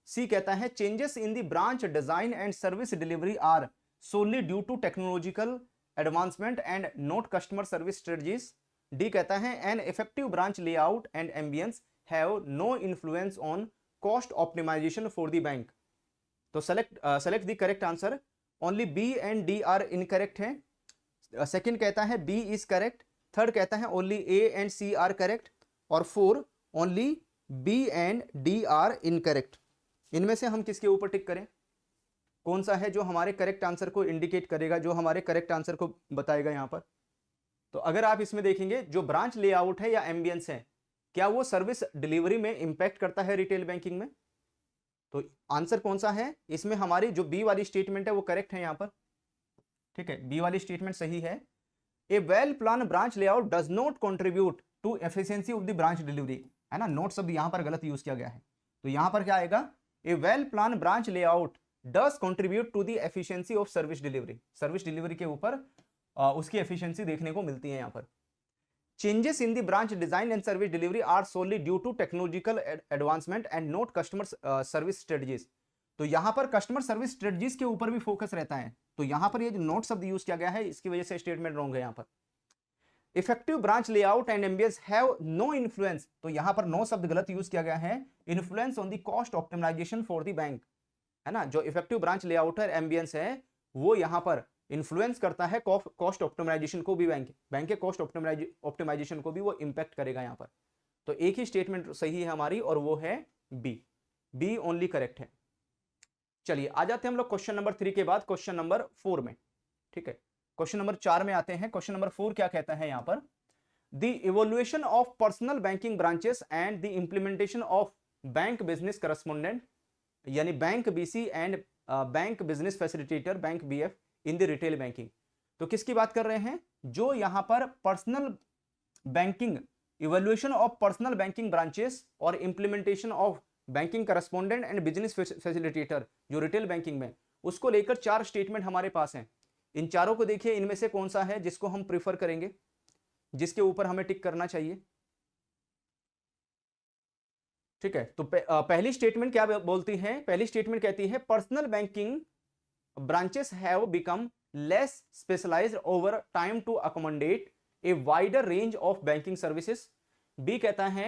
C कहता है changes in the branch design and service delivery are solely due to technological advancement and not customer service strategies. D कहता है an effective branch layout and ambience have no influence on cost optimisation for the bank. तो select the correct answer. Only B and D are incorrect है। Second कहता है B is correct. Third कहता है only A and C are correct, और 4 only B and D are incorrect. इनमें से हम किसके ऊपर टिक करें, कौन सा है जो हमारे करेक्ट आंसर को इंडिकेट करेगा, जो हमारे करेक्ट आंसर को बताएगा यहां पर। तो अगर आप इसमें देखेंगे जो ब्रांच लेआउट है या एम्बियंस है, क्या वो सर्विस डिलीवरी में इंपैक्ट करता है रिटेल बैंकिंग में। तो आंसर कौन सा है इसमें, हमारी जो बी वाली स्टेटमेंट है वो करेक्ट है यहां पर, ठीक है, बी वाली स्टेटमेंट सही है। A well plan branch layout does not contribute to efficiency of the branch delivery, है ना। नोट शब्द यहां पर गलत यूज किया गया है, तो यहां पर क्या आएगा, a well plan branch layout does contribute to the efficiency of service delivery. Service delivery के ऊपर उसकी एफिशिएंसी देखने को मिलती है यहां पर। Changes in the branch design and service delivery are solely due to technological advancement and not customer service strategies. तो यहां पर कस्टमर सर्विस स्ट्रेटजीज के ऊपर भी फोकस रहता है। तो यहां पर ये जो नोट शब्द यूज किया गया है, इसकी वजह से स्टेटमेंट रॉन्ग है यहां पर। Effective branch layout and ambience have no influence, तो यहां पर नो शब्द गलत यूज किया गया है। Influence on the cost optimisation for the bank, है ना। जो इफेक्टिव ब्रांच लेआउट और एम्बियंस है वो यहां पर इन्फ्लुएंस करता है कॉस्ट ऑप्टिमाइजेशन को भी, बैंक के कॉस्ट ऑप्टिमाइजेशन को भी वो इंपैक्ट करेगा यहां पर। तो एक ही स्टेटमेंट सही है हमारी, और वो है बी ओनली करेक्ट है। चलिए आ जाते हैं हम लोग क्वेश्चन नंबर 3 के बाद क्वेश्चन नंबर 4 में, ठीक है। क्वेश्चन नंबर 4 में आते हैं। क्वेश्चन नंबर 4 क्या कहता है यहां पर, the evolution of personal banking branches and the implementation of bank business correspondent, यानी bank BC and bank business facilitator bank BF in the retail banking. तो किसकी बात कर रहे हैं, जो यहां पर personal banking, evolution of personal banking branches और implementation of banking correspondent and business facilitator जो रिटेल बैंकिंग में, उसको लेकर 4 स्टेटमेंट हमारे पास हैं। इन चारों को देखिए, इनमें से कौन सा है जिसको हम प्रीफर करेंगे, जिसके ऊपर हमें टिक करना चाहिए, ठीक है। तो पहली स्टेटमेंट क्या बोलती है, पहली स्टेटमेंट कहती है personal banking branches have become less specialized over time to accommodate a wider range of banking services. B कहता है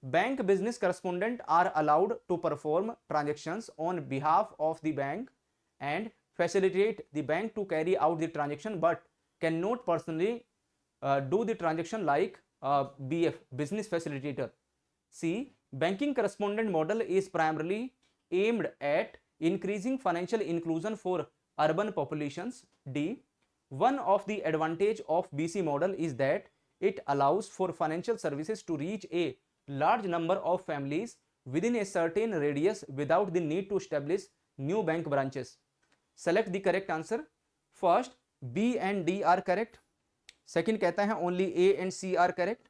bank business correspondent are allowed to perform transactions on behalf of the bank and facilitate the bank to carry out the transaction but cannot personally do the transaction like BF, business facilitator. C, banking correspondent model is primarily aimed at increasing financial inclusion for urban populations. D, one of the advantage of BC model is that it allows for financial services to reach a large number of families within a certain radius without the need to establish new bank branches. Select the correct answer. First, B and D are correct. Second कहता है only A and C are correct.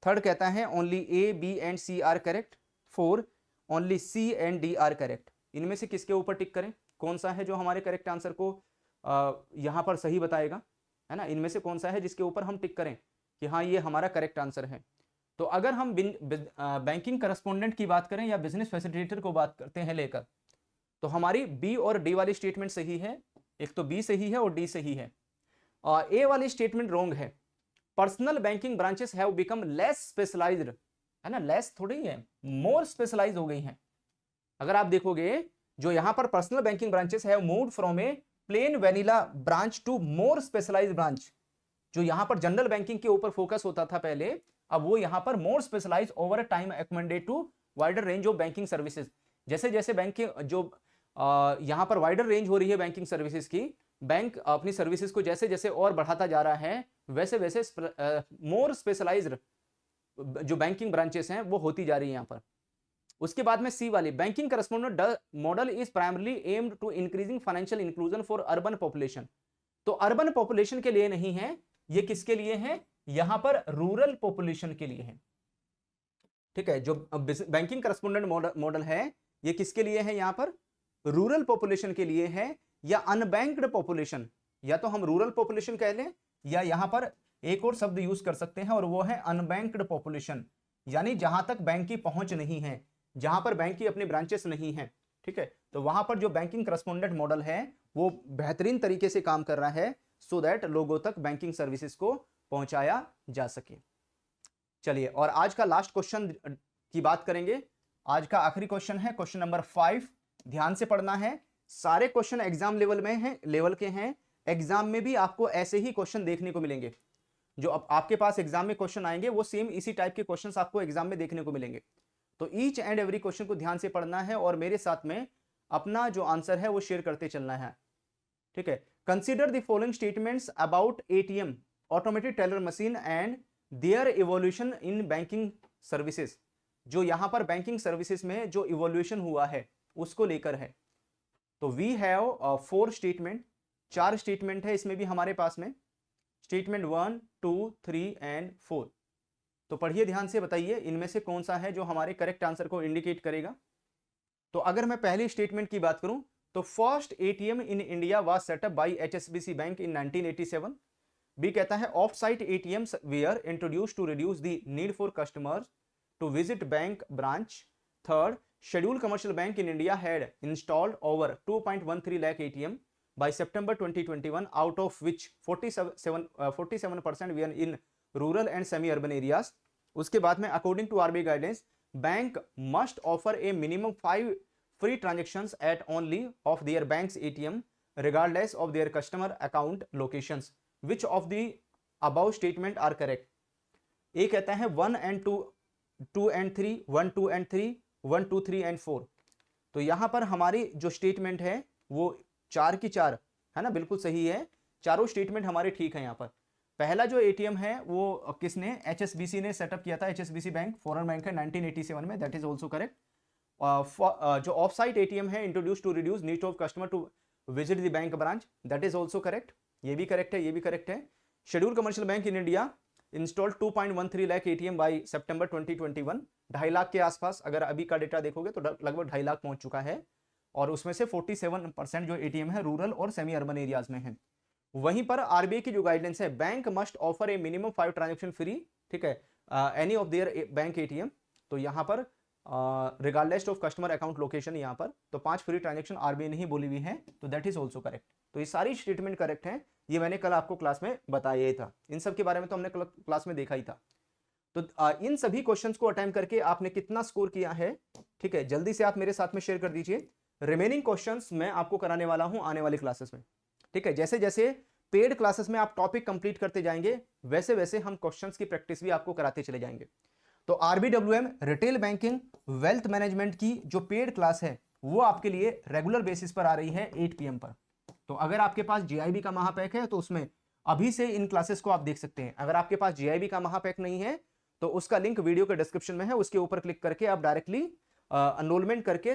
Third कहता है only A B and C are correct. Four only C and D are correct. इनमें से किसके ऊपर tick करें? कौन सा है जो हमारे करेक्ट आंसर को यहां पर सही बताएगा, है ना? इनमें से कौन सा है जिसके ऊपर हम टिक करें कि हाँ ये हमारा करेक्ट आंसर है? तो अगर हम बैंकिंग करस्पोंडेंट की बात करें या बिजनेस फैसिलिटेटर को बात करते हैं लेकर, तो हमारी बी और डी वाली स्टेटमेंट सही है. एक तो बी सही है और डी सही है. ए वाली स्टेटमेंट रॉन्ग है. Personal banking branches have become less specialised, है ना? लेस थोड़ी है, मोर स्पेशलाइज हो गई हैं. अगर आप देखोगे जो यहां पर personal banking branches have moved from a plain vanilla branch to more specialised branch. जो यहां पर जनरल बैंकिंग के ऊपर फोकस होता था पहले, अब वो यहां पर more specialise over time accommodate to wider range of banking services. जैसे जैसे बैंक जो यहां पर वाइडर रेंज हो रही है बैंकिंग सर्विसेज की, बैंक अपनी सर्विसेज को जैसे जैसे और बढ़ाता जा रहा है, वैसे वैसे मोर स्पेशलाइज्ड जो बैंकिंग ब्रांचेस हैं वो होती जा रही है यहां पर. उसके बाद में सी वाली banking correspondent model is primarily aimed to increasing financial inclusion for urban population. तो अर्बन पॉपुलेशन के लिए नहीं है, ये किसके लिए है? यहां पर रूरल पॉपुलेशन के लिए है. ठीक है, जो बैंकिंग करस्पोंडेंट मॉडल है ये किसके लिए है? यहां पर रूरल पॉपुलेशन के लिए है, या अनबैंक्ड पॉपुलेशन. या तो हम रूरल पॉपुलेशन कह लें, या यहां पर एक और शब्द यूज कर सकते हैं और वो है अनबैंक्ड पॉपुलेशन. यानी जहां तक बैंक की पहुंच नहीं है, जहां पर बैंक की अपनी ब्रांचेस नहीं है. ठीक है, तो वहां पर जो बैंकिंग करस्पोंडेंट मॉडल है वो बेहतरीन तरीके से काम कर रहा है, सो दैट लोगों तक बैंकिंग सर्विसेज को पहुंचाया जा सके. चलिए, और आज का लास्ट क्वेश्चन की बात करेंगे. आज का आखिरी क्वेश्चन है क्वेश्चन नंबर 5. ध्यान से पढ़ना है. सारे क्वेश्चन एग्जाम लेवल में हैं, लेवल के हैं. एग्जाम में भी आपको ऐसे ही क्वेश्चन देखने को मिलेंगे. जो अब आपके पास एग्जाम में क्वेश्चन आएंगे वो सेम इसी टाइप के क्वेश्चंस आपको एग्जाम में देखने को मिलेंगे. तो ईच एंड एवरी क्वेश्चन को ध्यान से पढ़ना है और मेरे साथ में अपना जो आंसर है वो शेयर करते चलना है. ठीक है. Consider the following statements about ATM, automated teller machine and their evolution in banking services. जो यहां पर बैंकिंग सर्विसेज में जो इवोल्यूशन हुआ है उसको लेकर है. तो वी हैव 4 स्टेटमेंट, 4 स्टेटमेंट है इसमें भी हमारे पास में. Statement 1, 2, 3 and 4. तो पढ़िए ध्यान से, बताइए इनमें से कौन सा है जो हमारे करेक्ट आंसर को इंडिकेट करेगा. तो अगर मैं पहली स्टेटमेंट की बात करूं तो first ATM in India was set up by HSBC bank in 1987. B कहता है off site ATMs were introduced to reduce the need for customers to visit bank branch. Third, Scheduled Commercial Bank in India had installed over 2.13 lakh ATM by September 2021, out of which 47% were in rural and semi-urban areas. उसके बाद में according to RBI guidance, bank must offer a minimum 5 free transactions at only of their bank's ATM, regardless of their customer account locations. Which of the above statement are correct? A कहता है 1 and 2 and 3, 1, 2 and 3, 1, 2, 3 and 4. तो यहां पर हमारी जो statement है वो 4 की 4 है ना, बिल्कुल सही है. चारों स्टेटमेंट हमारे ठीक है. यहां पर पहला जो एटीएम है वो किसने? एचएसबीसी ने सेटअप किया था. एचएसबीसी बैंक फॉरेन बैंक है 1987 में, दैट इज ऑल्सो करेक्ट. जो ऑफ साइट एटीएम है introduce to reduce need of customer to visit the bank branch, that is also correct. ये भी करेक्ट है, ये भी करेक्ट है. Schedule commercial bank in India installed 2.13 lakh ATM by September 2021. 2.5 lakh के आसपास अगर अभी का डेटा देखोगे तो लगभग 2.5 लाख पहुंच चुका है. और उसमें से 47% जो एटीएम है रूरल और सेमी अर्बन एरियाज में है. वहीं पर आरबीआई की जो गाइडेंस है, बैंक मस्ट ऑफर ए मिनिमम 5 ट्रांजेक्शन फ्री. ठीक है, any of their bank ATM. तो यहां पर regardless of customer account location, यहां पर तो 5 फ्री ट्रांजेक्शन आरबीआई नहीं बोली हुई है, तो दैट इज ऑल्सो करेक्ट. तो ये सारी स्टेटमेंट करेक्ट है. ये मैंने कल आपको क्लास में बताया ही था. इन सब के बारे में तो हमने क्लास में देखा ही था. तो इन सभी क्वेश्चंस को अटेम्प्ट करके आपने कितना स्कोर किया है, ठीक है, जल्दी से आप मेरे साथ में शेयर कर दीजिए. रिमेनिंग क्वेश्चंस मैं आपको कराने वाला हूं आने वाली क्लासेस में, ठीक है। जैसे जैसे पेड क्लासेस में आप टॉपिक कंप्लीट करते जाएंगे, वैसे वैसे हम क्वेश्चंस की प्रैक्टिस भी आपको कराते चले जाएंगे। तो RBWM retail banking wealth management की जो पेड क्लास है वो आपके लिए रेगुलर बेसिस पर आ रही है 8 PM पर। तो अगर आपके पास GIB का महापैक है तो उसमें अभी से इन क्लासेस को आप देख सकते हैं। अगर आपके पास GIB का महापैक नहीं है तो उसका लिंक वीडियो के डिस्क्रिप्शन में है, उसके ऊपर क्लिक करके आप डायरेक्टली एनरोलमेंट करके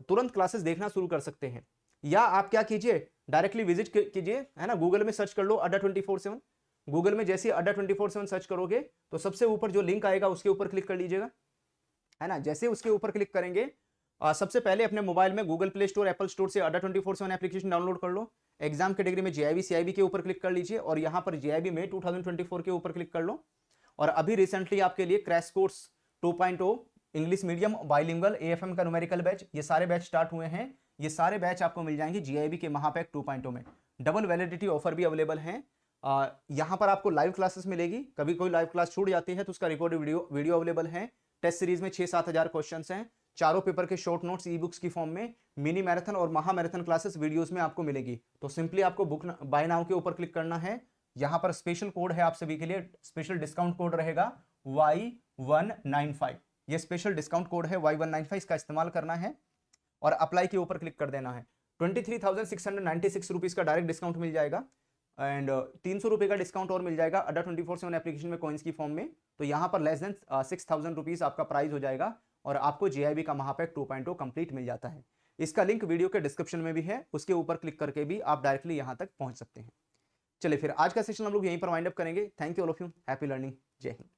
तुरंत क्लासेस देखना शुरू कर सकते हैं। या आप क्या कीजिए, डायरेक्टली विजिट कीजिए, है ना, गूगल में सर्च कर लो अड्डा 24/7। गूगल में जैसे अड्डा 24/7 सर्च करोगे तो सबसे ऊपर जो लिंक आएगा उसके ऊपर क्लिक कर लीजिएगा, है ना। जैसे उसके ऊपर क्लिक करेंगे सबसे पहले अपने मोबाइल में Google play store, Apple store से अड्डा 24/7 एप्लीकेशन डाउनलोड कर लो। एग्जाम कैटेगरी में GIB CIB के ऊपर क्लिक कर लीजिए और यहां पर GIB में 2024 के ऊपर क्लिक कर लो। और अभी रिसेंटली आपके लिए crash course 2.0 English medium bilingual AFM का न्यूमेरिकल बैच, ये सारे बैच स्टार्ट हुए हैं। ये सारे बैच आपको मिल जाएंगे GIB के महापैक 2.0 में। डबल वैलिडिटी ऑफर भी अवेलेबल है। यहां पर आपको लाइव क्लासेस मिलेगी, कभी कोई लाइव क्लास छूट जाती है तो उसका रिकॉर्डेड वीडियो अवेलेबल है। टेस्ट सीरीज में 6-7 हजार क्वेश्चन हैं, चारों पेपर के शॉर्ट नोट्स ई बुक्स की फॉर्म में। मिनी मैराथन और महा मैराथन क्लासेस वीडियोस में आपको मिलेगी। तो सिंपली आपको बुक बाय नाउ के ऊपर क्लिक करना है। यहां पर स्पेशल कोड है आप सभी के लिए, स्पेशल डिस्काउंट कोड रहेगा Y195। ये स्पेशल डिस्काउंट कोड है Y195, इसका इस्तेमाल करना है और अप्लाई के ऊपर क्लिक कर देना है। 23,696 रुपीज का डायरेक्ट डिस्काउंट मिल जाएगा एंड 300 रुपए का डिस्काउंट और मिल जाएगा अड्डा 24/7 एप्लीकेशन में कॉइन्स की फॉर्म में। तो यहां पर लेस देन 6,000 रुपीज आपका प्राइस हो जाएगा और आपको GIB का महापैक 2.0 कंप्लीट मिल जाता है। इसका लिंक वीडियो के डिस्क्रिप्शन में भी है, उसके ऊपर क्लिक करके भी आप डायरेक्टली यहां तक पहुंच सकते हैं। चलिए फिर आज का सेशन हम लोग यहीं पर वाइंड अप करेंगे। Thank you all of you, happy learning, जय हिंद।